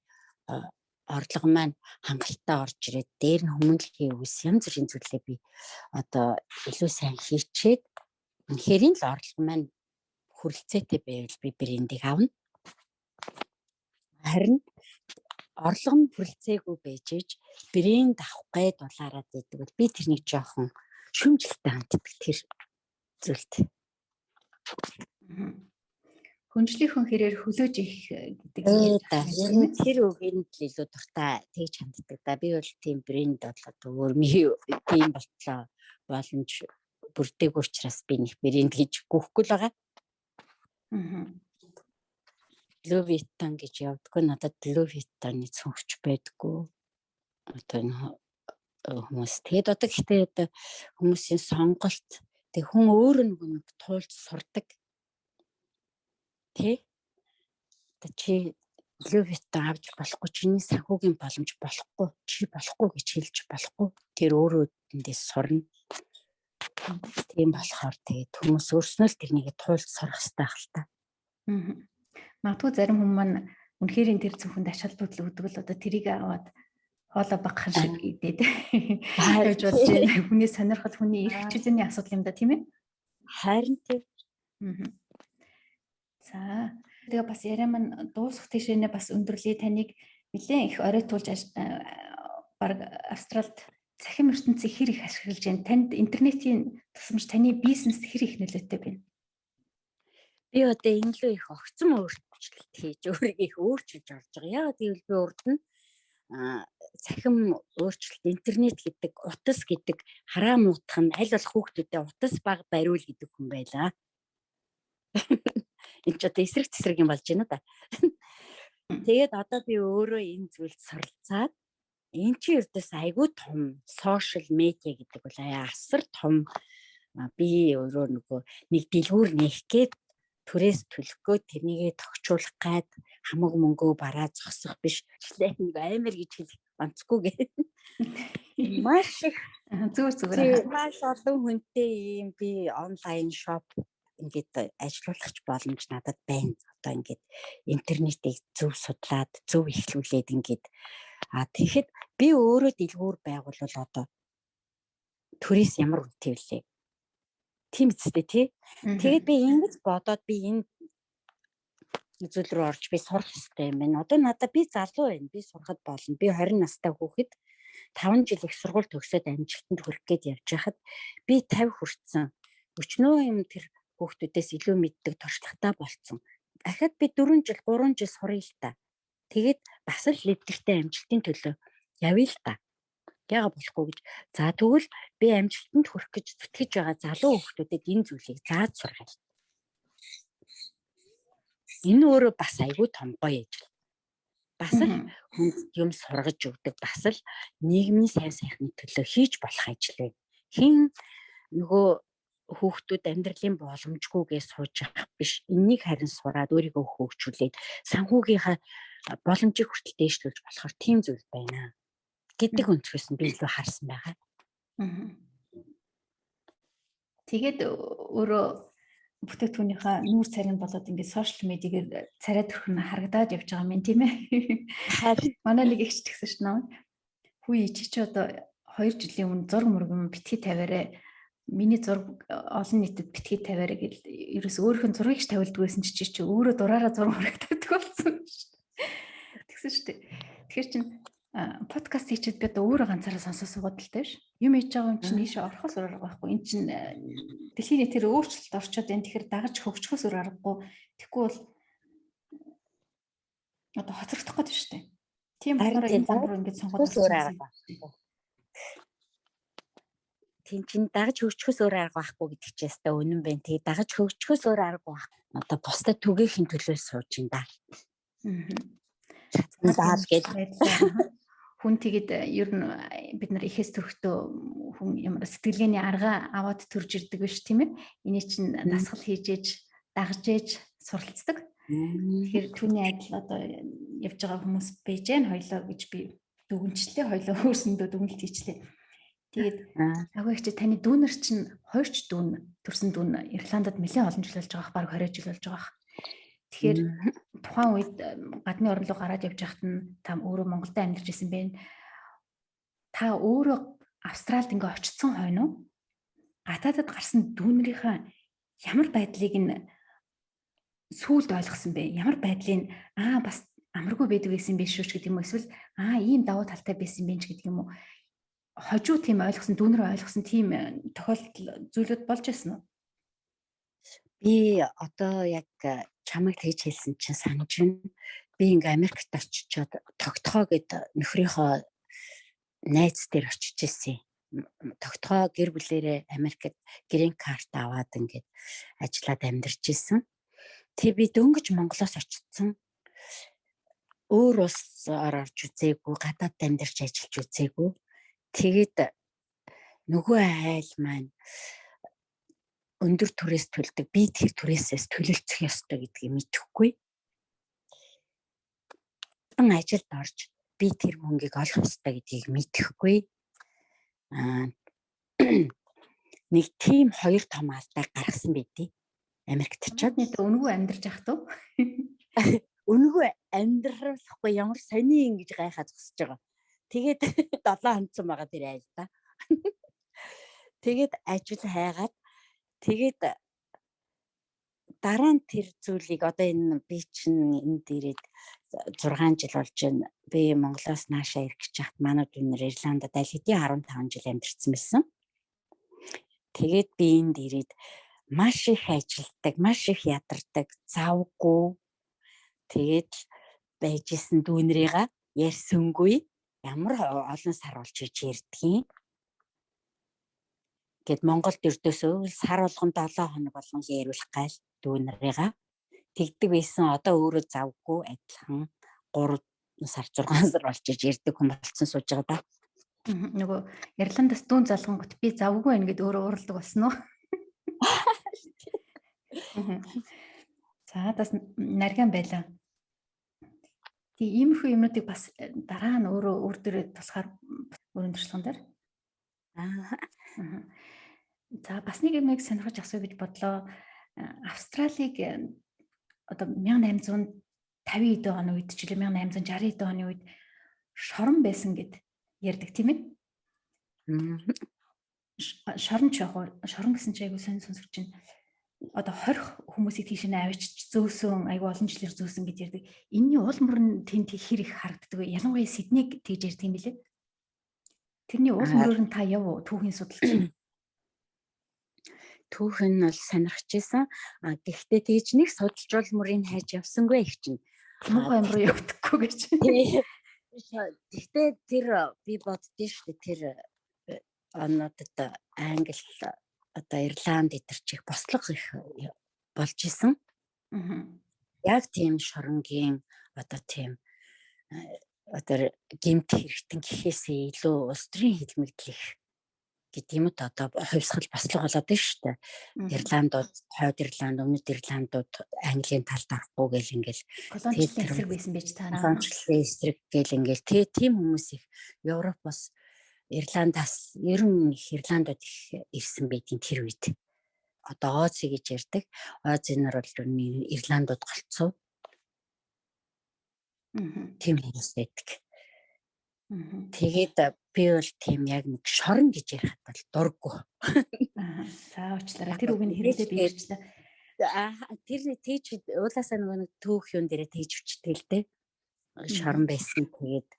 Орлого маань хангалттай орж ирээд дээр нь хүмүүнлэгийн үс янз бүрийн зүйлээ би одоо илүү сайн хийчээд үнэхээр л орлого маань хүрэлцээтэй байвал би брендийг авна. Харин орлого нь хүрэлцээгүй байж ээж брэнд авах гай дулаараад байдаг бол би тэрнийг жоохон шүмжлэлтэй ханддаг тэр зүйлд. Хүнжлийнхөн хэрээр хөлөөж их гэдэг юм. Тэр үгэнд л илүү дуртай тэгж ханддаг да. Би бол тийм брэнд бодлоо өөр тийм болтлоо боломж бүрдээгүй учраас би нэг брэнд гэж гүхгүй л байгаа. Louis Vuitton гэж явдаггүй, надад Louis Vuitton-ы цүнхч байдаггүй. Одоо энэ хүмүүс тэгээд одоо гэхдээ хүмүүсийн сонголт тэг хүн өөр нэг туулж сурдаг. Тэ чи Louis Vuitton авч болохгүй, чиний санхүүгийн боломж болохгүй, чи болохгүй гэж хэлж болохгүй. Тэр өөрөө эндээс сурна. Тийм болохоор тэгээд хүмүүс өөрснөө л тэрнийг туулж сурах хэрэгтэй байх л та. Магадгүй зарим хүмүүс маань үнэхээр тэр зөвхөнд ач холбогдол өгдөг л одоо тэрийг аваад хоолой багхан шиг идээд хайж болж байна. Хүний сонирхол, хүний эрх чөлөөний асуудал юм да тийм ээ? Харин тийм. За. Тэгээ бас яриа маань дуусах тийшээ бас өндөрлөе таныг нэлээд их оройтуулж баг Австралид цахим ертөнцийг хэр их ашиглаж байна. Танд интернетийн тусламж таны бизнест хэр их нөлөөтэй байна? Би одоо энэ лөө их огцом өөрчлөлт хийж өөрийгөө их өөрчилж орж байгаа. Яагаад гэвэл би урд нь цахим өөрчлөлт интернет гэдэг утас гэдэг хараа муутах нь аль болох хүүхдүүдэд утас баг бариул гэдэг хүн байлаа. Энэ ч одоо эсрэг тесрэг юм болж байна да. Тэгээд одоо би өөрөө энэ зүйлд суралцаад энэ чи ердөөс айгүй том сошиал медиа гэдэг бол асар том би өөрөө нөгөө нэг дэлгүүр нээх гээд түрээс төлөхгөө тэрнийгээ тогтчуулах гад хамаг мөнгөө бараа зогсох биш. Нэг амар гэж хэлэх онцгүй гээ. Маш их зүгээр. Маш олон хүнтэй ийм би онлайн шоп ингээд ажиллуулах боломж надад байна. Одоо ингээд интернетийг зөв судлаад зөв эхлүүлээд ингээд тэгэхэд би өөрөө дэлгүүр байгуулвал одоо төрөөс ямар үнэтэй вүлээ. Тийм үстэй тий. Тэгээд би ингэж бодоод би энэ зүйл рүү орж би сурах хэрэгтэй юм байна. Одоо надад би залуу байна. Би сурахад болно. Би 20 настай хүүхэд 5 жил их сургууль төгсөөд амжилтанд хүрэх гээд явж байхад би 50 хүрсэн. Өчнөө юм тэр хүүхдүүдээс илүү мэддэг туршлагатай болцсон. Дахиад би 4 жил 3 жил суръя л та. Тэгээд бас л лидертэй амжилтын төлөө явъя л та. Яагаад болохгүй гэж. За тэгвэл би амжилтанд хүрэх гэж зүтгэж байгаа залуу хүүхдүүдэд энэ зүйлийг зааж сургая. Энэ өөрөө бас айгүй том гоё ажил. Бас л хүнд юм сургаж өгдөг, бас л нийгмийн сайн сайхны төлөө хийж болох ажил вэ. Хин нөгөө хүүхдүүд амьдралын боломжгүйгээ сууж явах биш. Энийг харин сураад өөрийгөө хөгжүүлээд санхүүгийнхаа боломжийг хүртэл дээшлүүлж болохоор тийм зүйл байна гэдэг өнцгөөс нь би илүү харсан байгаа. Тэгээд өөрөө бүтээгдэхүүнийхээ нүүр царин болоод ингээд сошиал медиагээр царай төрх нь харагдаад явж байгаа юм тийм ээ. Манай нэг ихч тэгсэн ш нь хүү чи одоо 2 жилийн өмнө зураг мөргөн битгий тавиараа миний зураг олон нийтэд битгий тавиараа гэл ерөөс өөрийнх нь зургийг тавилдаг байсан чи өөрөө дураараа зураг мөрөг тавьдаг болсон ш. Тэгсэн ш. Тэгэхээр чин подкаст хийчихэд би одоо өөрөө ганцаараа сонсож суугаад л тааш. Юм хийж байгаа юм чинь ийшээ орохоос өөр арга байхгүй. Энд чинь дэлхийн нийтээр өөрчлөлт орчод энэ тэгэхээр дагаж хөгжихөөс өөр аргагүй. Тэгэхгүй бол одоо хоцрогдох гээд шүү дээ. Тийм болохоор энэ замруу ингэж сонгоод өөр арга байхгүй. Тийм чинь дагаж хөгжихөөс өөр арга байхгүй гэдэг чинь ястаа үнэн байна. Тэгээ дагаж хөгжихөөс өөр арга байхгүй. Одоо бусдад түгээхийн төлөө сууж ин да. Даал гэдэг. Хүн тэгээд ер нь бид нар ихээс төрөхдөө хүн ямар сэтгэлгээний арга аваад төрж ирдэг биш тийм ээ. Эний чинь дасгал хийж ээж дагж ээж суралцдаг. Тэгэхээр түүний адил одоо явж байгаа хүмүүс байж гэн хоёлоо гэж би дүгнчлээ. Хоёлоо хөөсөндөө дүгнэлт хийчлээ. Тэгээд агуу их чи таны дүүнер чинь хоёрч дүүн төрсэн дүүн Ирландд нэлээд олон жил болж байгаа, баг 20 жил болж байгаа. Тэгэхээр тухайн үед гадны орн руу гараад явж байхад нь та өөрөө Монголд амьдарч ирсэн бэ. Та өөрөө Австралид ингээ очсон хойно уу? Гадаадд гарсан дүүнэрийнхээ ямар байдлыг нь сүүлд ойлгосон бэ? Ямар байдлыг бас амаргүй байдаг байсан биш үү гэдэг юм уу? Эсвэл ийм давуу талтай байсан юм биш гэдэг юм уу? Хожуу тийм ойлгосон, дүүнэр ойлгосон тийм тохиолдол зүйлүүд болж байсан уу? Би одоо яг чамайг тэгж хэлсэн чинь санаж байна. Би ингээ Америкт очичоод тогтхоо гэд нөхрийнхөө найз дээр очиж ирсэн. Тогтхоо гэр бүлээрээ Америкт грин карт аваад ингээд ажиллаад амьдарч ирсэн. Тэг би дөнгөж Монголоос очсон. Өөр улсаар орж үзээгүй, гадаад амьдарч ажиллаж үзээгүй. Тэгээд нөгөө айл маань өндөр түрээс төлдөг. Би тэр түрээсээс төлөлцөх ёстой гэдгийг мэдэхгүй. Ажилд орж би тэр мөнгийг олох ёстой гэдгийг мэдэхгүй. Нэг тийм 2 том алдаа гаргасан байдий. Америкт очиод үнгүй амьдарч явах туу. Үнгүй амьдрахгүй ямар сони ингэж гайхаад зогсож байгаа. Тэгээд 7 хонцсон байгаа тэр айл да. Тэгээд ажил хайгаад тэгээд дараа нь тэр зүйлийг одоо энэ би чинь энд ирээд 6 жил болж байна. Би Монголоос наашаа ирэх гэж хахад манайд өнөр Ирландад аль хэдийн 15 жил амьдарсан байсан. Тэгээд би энд ирээд маш их ажилтдаг, маш их ядардаг, завгүй. Тэгээд байжсэн дүүнрийга ярьсангүй. Ямар олон сар болж иж ярьдгийг. Гэт Монголд өрдөөсөө сар болгон 7 хоног болгон яриулах гал дүүнрийга тэгдэг байсан. Одоо өөрөө завгүй адилхан 3 сар 6 сар болж иж ярьдаг хүн болцсон сууж байгаа да. Нөгөө Ирландас дүүн залгангут би завгүй байна гэд өөрөө уурладаг болсон уу? За бас нарган байлаа. Тэг иймэрхүү юмнуудыг бас дараа нь өөрөө өөр дөрөө тусгаар өрийн туршлаган дээр. За бас нэг юмыг сонирхож асууя гэж бодлоо. Австралиг одоо 1850-д оны үед ч 1860-д оны үед шорон байсан гэд ярьдаг тийм ээ. Шорон ч яг шорон гэсэн чи айгуу сонь сонсогч чинь одоо 20 хүмүүсийг тийш нь авчиж зөөсөн айгуу олон жилээр зөөсөн гэж ярьдаг. Энийний уул мөрөн тэнд хэр их харагддаг вэ? Ялангуяа Сиднейг тэгж ярьдаг юм билээ. Тэрний уул мөрөөр нь та яв түүхийн судалж. Түүх нь бол сонирхож исэн. Гэхдээ тэгж нэг судалж бол мөрийг хайж явсангүй их чинь. Муухай юм руу явдаггүй гэж. Гэхдээ тэр би боддөө шүү дээ тэр онодод Англи одоо Ирланд идэрчих бослого их болж исэн. Яг тийм шоронгийн одоо тийм одоо гэмт хэрэгтэн гэхээсээ илүү улс төрийн хэлмэгдлэх гэдэг юм одоо хувьсгал бослого болоод байна шүү дээ. Ирландууд, хойд Ирланд, өмнөд Ирландууд Английн талд орохгүй гэл ингээл колоничлын эсрэг байсан байж таараа. Колоничлын эсрэг гэл ингээл тийм хүмүүс их Европоос Ирландаас ер нь их Ирландууд их ирсэн байдгийн тэр үед. Одоо Ози гэж ярьдаг. Озинор бол Ирландууд голцов. Тийм хүмүүс байдаг. Тэгээд би бол тийм яг нэг шорон гэж ярихад бол дурггүй. За уучлаарай. Тэр үг нь хэрэглээ би ярьчлаа. Тэр тийч уулаасаа нэг түүх юм дээрээ тийж өчтгөл дээ. Шорон байсан тэгээд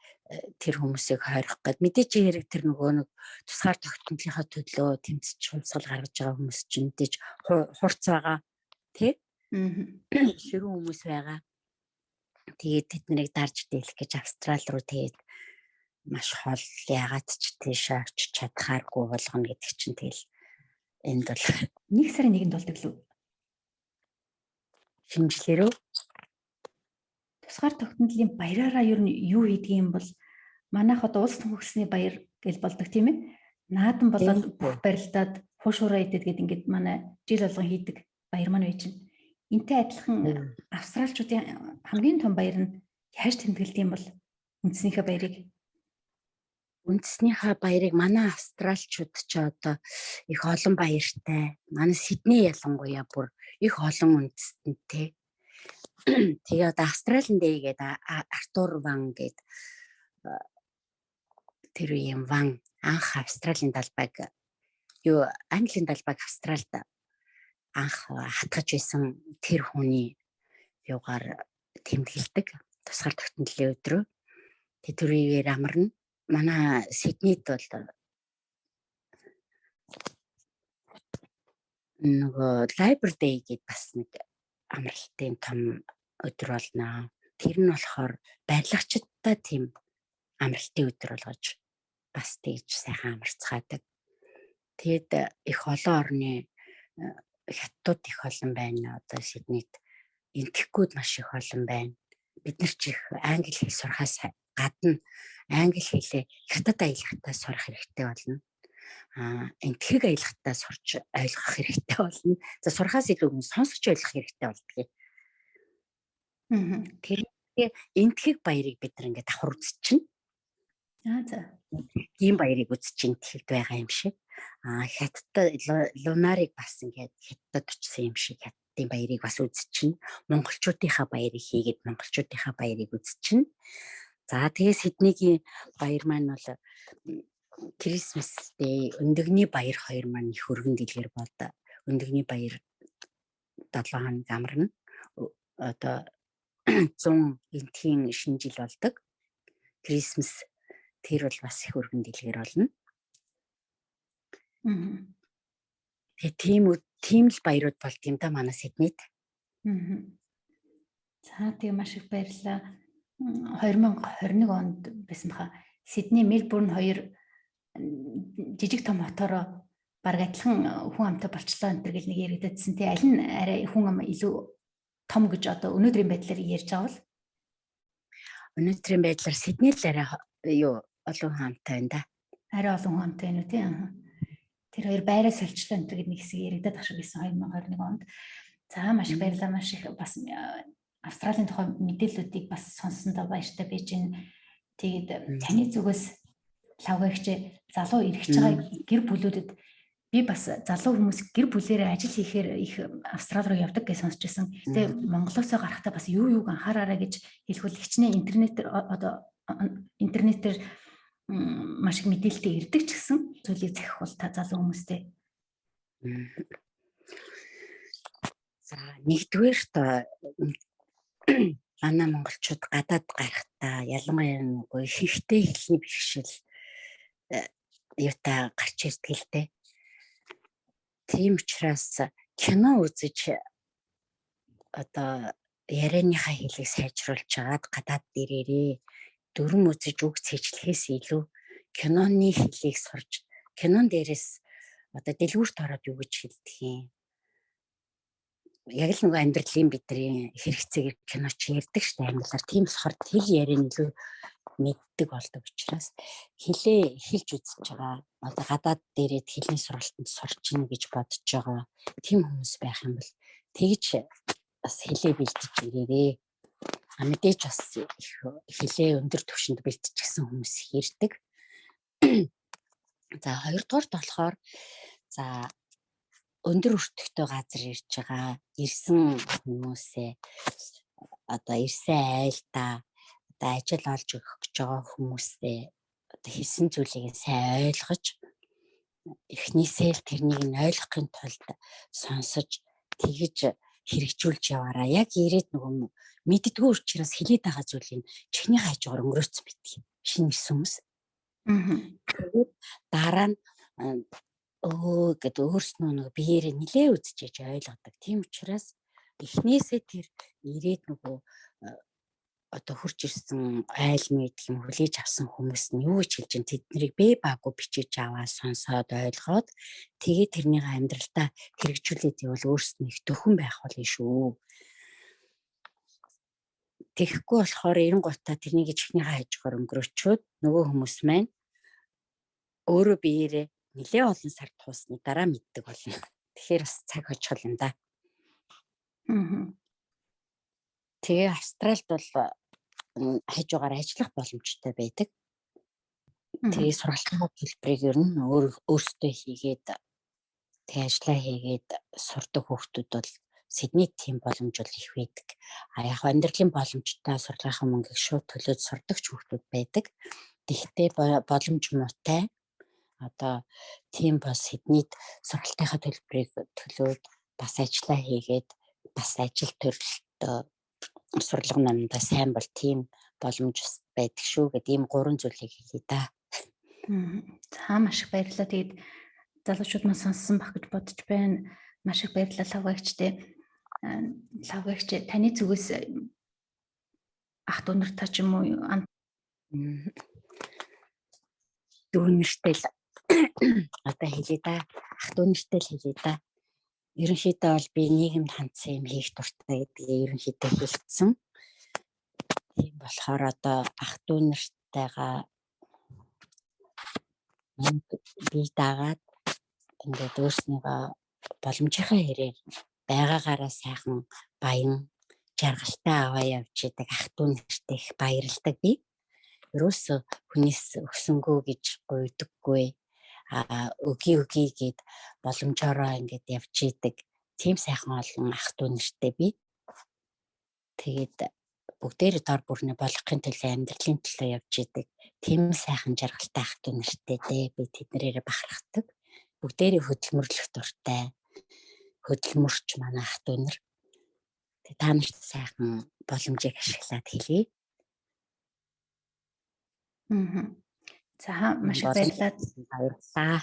тэр хүмүүсийг хойрох гээд мэдээч хэрэг тэр нөгөө нэг тусгаар тогтнолынхаа төлөө тэмцэж хувьсгал гаргаж байгаа хүмүүс чинь мэдээж хурц байгаа тий ширүүн хүмүүс байгаа. Тэгээд тэднийг дарж дийлэх гэж Австрали руу тэгээд маш хол ягаад ч тийш очиж чадхааргүй болгоно гэдэг чинь тэгэл энд бол 1 сарын 1-нд болдог лөө. Шинжлэрөө тусгаар тогтнолын баяраараа ер нь юу хийдэг юм бол манайх одоо улс төгсний баяр гэж болдог тийм ээ. Наадан болоод бүх барилдаад хуушураа идэт гэдэг ингээд манай жил болгон хийдэг баяр маань байж байна. Энтэй адилхан австралчуудын хамгийн том баяр нь яаж тэмдэглэдэг юм бол үндэснийхээ баярыг манай австралчууд ч одоо их олон баяртай. Манай Сидней ялангуяа бүр их олон үндэстэнтэй. Тэгээ одоо Австралийн дэй гэдэг Артур Ван гэдэг тэр юм Ван анх Австралийн далбайг Английн далбайг Австральд анх хатгаж байсан тэр хүний юугаар тэмдэглэдэг тусгаар тогтнолын өдрөө тэр үеэр амарна. Манай Сиднейд бол нөгөө Library Day гэдэг бас нэг амралтын том өдөр болно. Тэр нь болохоор барилгачдтай тийм амралтын өдөр болгож бас тэгж сайхан амарцгаадаг. Тэгэд их олон орны хятадууд их олон байна. Одоо Сиднейд энтгэхгүйд маш их олон байна. Бид нар ч их англи хэл сурахаас гадна англи хэлээ хятад аялахтаа сурах хэрэгтэй болно. Энтгэх аялахтаа сурч ойлгох хэрэгтэй болно. За сурахаас илүү сонсож ойлгох хэрэгтэй болдгийг. Тэгэхээр энтгэх баярыг бид нар ингээд давхар үзчихнэ. За. Ийм баярыг үзчихин тэгэхэд байгаа юм шиг. Хятад лунарыг бас ингээд хятад очсон юм шиг хятадын баярыг бас үзчихнэ. Монголчуудынхаа баярыг хийгээд монголчуудынхаа баярыг үзчихнэ. За тэгээ Сиднейгийн баяр маань бол Крисмас Day, өндөгний баяр хоёр маань их өргөн дэлгэр болоо. Өндөгний баяр 7 хоног амарна. Одоо 100 энтхийн шинэ жил болдог. Крисмас тэр бол бас их өргөн дэлгэр болно. Тэгээ тийм л баярууд болд юм да манай Сиднейд. За тэгээ маш их баярлалаа. 2021 онд байсан баха. Сидней, Мельбурн хоёр жижиг том хотоороо бараг адилхан хүн амтай болчлоо энэ гэж нэг яригдсан. Тэгээ аль нь арай хүн ам илүү том гэж одоо өнөөдрийн байдлаар ярьж байгаа бол өнөөдрийн байдлаар Сидней л арай олон хүн амтай байна да. Арай олон хүн амтай байна үү тий. Тэр хоёр байраа солилцлоо энэ гэдэг нэг хэсэг яригдаад ах шиг байсан 2021 онд. За маш их баярлалаа. Маш их бас Австралийн тухай мэдээллүүдийг бас сонссондоо баяртай байж байна. Тэгээд таны зүгээс лавгаагч залуу эргэж байгаа гэр бүлүүдэд би бас залуу хүмүүс гэр бүлээрээ ажил хийхээр их Австрали руу явдаг гэж сонсч байсан. Тэгээ Монголоосоо гарахтаа бас юуг анхаараарай гэж хэлэхүүл хичнээн интернетээр маш их мэдээлэлтэй ирдэг ч гэсэн зүйлийг захих бол та залуу хүмүүстэй. За нэгдүгээрт манай монголчууд гадаад гарахтаа ялангуяа нөгөө ихтэй хэлний бэрхшээл юутай гарч ирдэг л дээ. Тийм учраас кино үзэж одоо ярианыхаа хэлийг сайжруулж агаад гадаад дээрээ дүрм үзэж үг цэжлэхээс илүү киноны хэлийг сурж кинон дээрээс одоо дэлгүүрт ороод юу гэж хэлдэг юм. Яг л нөгөө амьдралын бидний хэрэгцээг киноч ярьдаг штэ англиар. Тийм болохоор тэл яриан илүү мэддэг болдог учраас хэлж үзэж байгаа. Одоо гадаад дээрээ хэлний сургалтанд сурчна гэж бодож байгаа. Тийм хүмүүс байх юм бол тэгж бас хэлээ бэлдэж ирээрээ. Мэдээж бас хэлээ өндөр түвшинд бэлтчихсэн хүмүүс ирдэг. За хоёрдугаарт болохоор за өндөр өртөгтэй газар ирж байгаа ирсэн хүмүүсээ одоо ирсэн айлдаа одоо ажил олж өгөх гэж байгаа хүмүүсээ одоо хийсэн зүйлийг сайн ойлгож эхнээсээ л тэрнийг нь ойлгохын тулд сонсож тэгж хэрэгжүүлж яваараа. Яг ирээд нөгөө мэддэггүй учраас хэлээд байгаа зүйлийг чихний хажуугаар өнгөрөөцсөн битгий. Шинэ ирсэн хүмүүс. Дараа нь гэдэг өөрснөө нэг биеэрээ нилээ үзчихэж ойлгодог. Тийм учраас эхнээсээ тэр ирээд нөгөө одоо хурж ирсэн айл мэд юм хүлээж авсан хүмүүс нь юу гэж хэлж байгаа тэднийг бэ баггүй бичиж аваа сонсоод ойлгоод тэгээ тэрнийг амьдралдаа хэрэгжүүлээд ивэл өөрснөө их төхөн байх болно шүү. Тэгэхгүй болохоор эренгуутаа тэрнийг чихний хажуугаар өнгөрөөчөөд нөгөө хүмүүс маань өөрөө биеэрээ нэлээ олон сар туусны дараа мэддэг болно. Тэгэхээр бас цаг хожих юм да. Тэгээ Австральд бол хажуугаар ажиллах боломжтой байдаг. Тэгээ сургалтын төлбөрийг ер нь өөрсдөө хийгээд тэгээ ажиллаа хийгээд сурдаг хүүхдүүд бол Сиднейд тийм боломж бол их байдаг. Яг амьдралын боломжтой сургалтын мөнгөийг шууд төлөөд сурдаг ч хүүхдүүд байдаг. Тэгтээ боломж муутай одоо тийм бас Сиднейд сургалтынхаа төлбөрийг төлөөд бас ажиллаа хийгээд бас ажил төрөлтөө сурлага намдаа сайн бол тийм боломж байдаг шүү гэдэг ийм 3 зүйлийг хэлье да. За маш их баярлалаа. Тэгээд залуучууд маань сонссон бах гэж бодож байна. Маш их баярлалаа лавгаагчтэй. Лавгаагч таны зүгээс ах дүү нартай ч юм уу дүү нартай л одоо хэлье да. Ах дүү нартай л хэлье да. Ерөнхийдөө бол би нийгэмд хандсан юм хийх дуртай гэдгийг ерөнхийдөө хэлсэн. Тийм болохоор одоо ах дүү нартайгаа би дагаад ингээд өөрснийгөө боломжийнхаа хэрэг байгаагаараа сайхан баян жаргалтай аваа явж идэг ах дүү нартай их баярлдаг би. Ерөөсөө хүнээс өгсөнгөө гэж гуйдаггүй. Өгийн гэд боломжоороо ингээд явж идэг. Тийм сайхан олон ах дүү нартай би. Тэгээд бүгдээрээ дор бүрнээ болгохын төлөө амьдралын төлөө явж идэг. Тийм сайхан жаргалтай ах дүү нартай дээ. Би тэднэрээр бахархдаг. Бүгдээрээ хөдөлмөрлөх дуртай. хөдөлмөрч манай ах дүү нар. Тэгээ та нарт сайхан боломжийг ашиглаад хэлье. За маш их баярлалаа. Баярлалаа.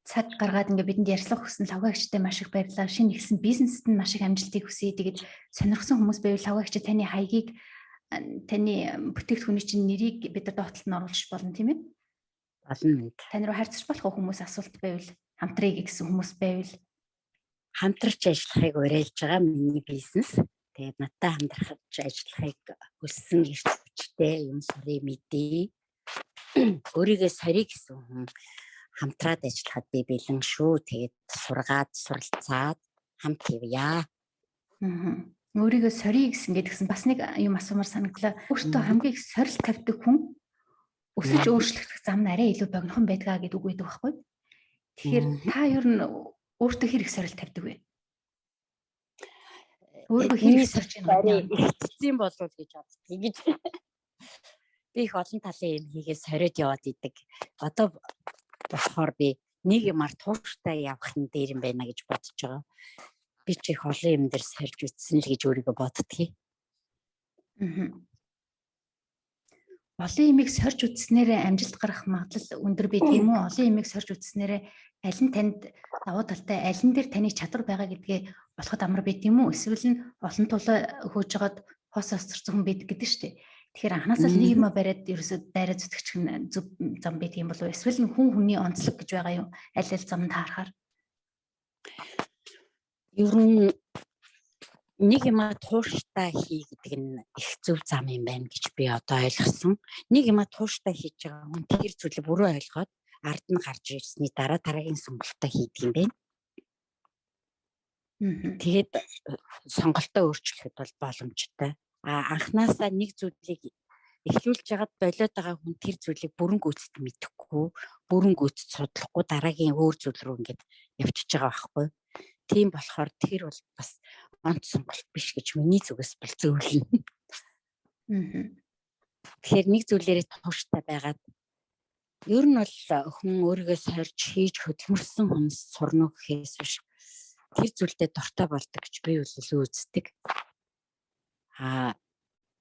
Цаг гаргаад ингээ бидэнд ярьцлах хүссэн лавгаагчтай маш их баярлалаа. Шинэ ихсэн бизнест нь маш их амжилтыг хүсье. Тэгээд сонирхсан хүмүүс байвал лавгаагч таны хаягийг, таны бүтээгдэхүүний чинь нэрийг бид нар доотлолд нь оруулж болно тийм ээ? Болно. Тань руу харьцаж болох хүмүүс асуулт байвал, хамтрыг гэсэн хүмүүс байвал хамтарч ажиллахыг уриалж байгаа миний бизнес. Тэгээд надтай хамтрахж ажиллахыг хүссэн эрч хүчтэй юм сорыг мэдээ. Өөрийгөө сорий гэсэн хүн хамтраад ажиллахад би бэлэн шүү. Тэгээд сургаад суралцаад хамт хийвья. Өөрийгөө сорий гэсэн бас нэг юм асуумар санагдлаа. Өөртөө хамгийн их сорилт тавьдаг хүн өсөж өөрчлөгдөх зам нь арай илүү богинохон байдгаа гэдэг үг байдаг байхгүй. Тэгэхээр та ер нь өөртөө хэрэг сорилт тавьдаг вэ? Өөрийгөө хэрэг сорж байгаа юм эцсийн болов гэж боддог. Ингэж би их олон талын юм хийгээд сориод яваад идэг. Одоо болохоор би нэг юмар тууштай явах нь дээр юм байна гэж бодож байгаа. Би ч их олон юм дээр сорж үтсэн л гэж өөрийгөө боддгийг. Олон юмыг сорж үтснээрээ амжилт гарах магадлал өндөр байдаг юм уу? Олон юмыг сорж үтснээрээ аль нь танд давуу талтай, аль нь дээр таны чадвар байгаа гэдгээ болоход амар байд юм уу? Эсвэл нь олон тулаа хөөж жагаад хоос осцорсон хүн байдаг гэдэг шүү дээ. Тэгэхээр анханасаа нэг юм бариад ерөөсөд дайраа зүтгэчих нь зөв зам байдаг юм болов уу? Эсвэл нь хүн хүний онцлог гэж байгаа юм? Аль замд таарахаар? Ер нь нэг юм тууштай хий гэдэг нь их зөв зам юм байна гэж би одоо ойлгосон. Нэг юм тууштай хийж байгаа хүн тэр зүйлийг бүрэн ойлгоод ард нь гарч ирсний дараа дараагийн сонголтоо хийдэг юм байна. Тэгээд сонголтоо өөрчлөхөд бол боломжтой. Анхнаасаа нэг зүйлийг эхлүүлж ягаад болоод байгаа хүн тэр зүйлийг бүрэн гүйцэд мэдэхгүй, бүрэн гүйцэд судлахгүй дараагийн өөр зүйл рүү ингээд явчихж байгаа байхгүй. Тийм болохоор тэр бол бас онц сонголт биш гэж миний зүгээс бол зөвлөнө. Тэгэхээр нэг зүйлээрээ тууштай байгаад ер нь бол хүн өөрийгөө сорж хийж хөдөлмөрсөн хүнс сурна гэхээс биш тэр зүйлдээ дуртай болдог гэж би үздэг.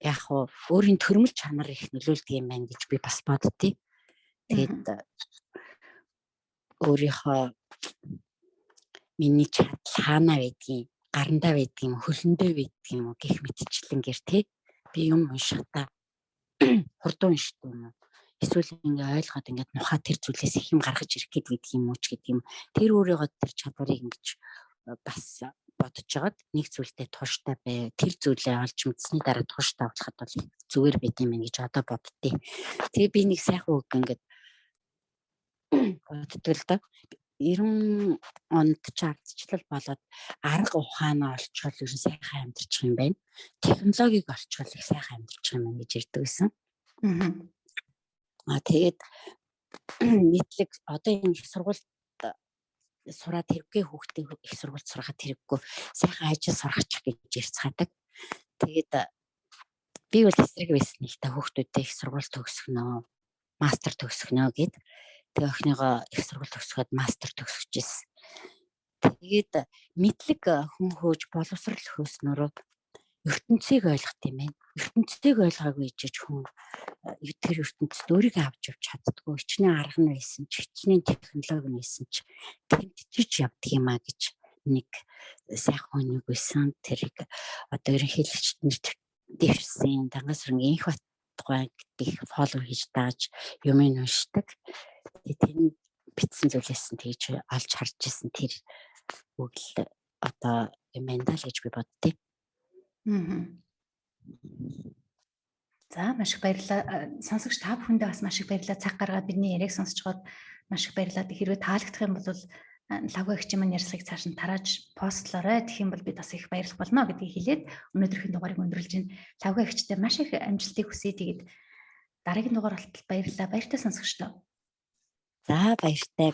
Яг хоо өөрийн төрмөл чанар их нөлөөлдөг юм байна гэж би бас боддتي. Тэгээд өөрийнхөө миний чадал хаана байдгийг, гарандаа байдгийг, хөлөндөө байдгийг юм уу гэх мэтчлэнгээр тий би юм уншихтаа хурдан уншдаг юм уу? Эсвэл ингээ ойлгоод ингээд нухаа тэр зүйлээс их юм гаргаж ирэх гэдэг юм уу ч гэдэг юм. Тэр өөрийгөө тэр чадварыг ингэж бас бодож жагаад нэг зүйлдээ тууштай бай. Тэр зүйлээ олж мэдсэний дараа тууштай болоход бол зүгээр байт юм байна гэж одоо боддتي. Тэгээ би нэг сайхан үг ингээд боддог л доо. 90 онд ч ардчлал болоод арга ухаанаа олчвол ер нь сайхан амьдарчих юм байна. Технологиг олчвол их сайхан амьдарчих юм байна гэж ярьдаг байсан. Тэгээд нийтлэг одоо энэ их сургуульд сураад хэрэггүй хүүхдээ их сургуульд сурахад хэрэггүй сайхан ажил сурахчих гэж ярьцгаадаг. Тэгээд би бол эсрэг байсан л та хүүхдүүдээ их сургууль төгсгөнөө, мастер төгсгөнөө гэд. Тэгээ охиныгоо их сургууль төгсгөөд мастер төгсөжсэн. Тэгээд мэдлэг хүн хөөж боловсрал хөөснөрөө ертөнцийг ойлгох юм байна. ертөнцийг ойлгоогүй гэж хүн тэр ертөнцид өөрийгөө авч явж чаддгүй. Хичнээн арга нь байсан ч, хичнээн технологи нь байсан ч тэмтэж явдаг юм а гэж нэг сайхан хүнийг байсан. Тэрийг одоо ерөнхийлөгчд нэр дэвшсэн Дангасрынгийн инх батгай гэх фоллоу хийж дааж юм уншдаг. Тэр битсэн зүйлээс нь тэгж олж харж ирсэн тэр үгэл одоо юм байна л гэж би боддتي. За маш их баярлалаа. Сонсогч та бүхэндээ бас маш их баярлалаа. Цаг гаргаад бидний яриаг сонсч байгаад маш их баярлалаа. Хэрвээ таалагдах юм бол лавгаагчийн маань ярьсыг цааш нь тарааж постлоорой. Тэгэх юм бол бид бас их баярлах болно гэдгийг хэлээд өнөөдрийнхөө дугаарыг өндөрлж байна. Лавгаагчтай маш их амжилтыг хүсье. Тэгээд дараагийн дугаар болтол баярлалаа. Баяртай сонсогчдоо. За баяртай.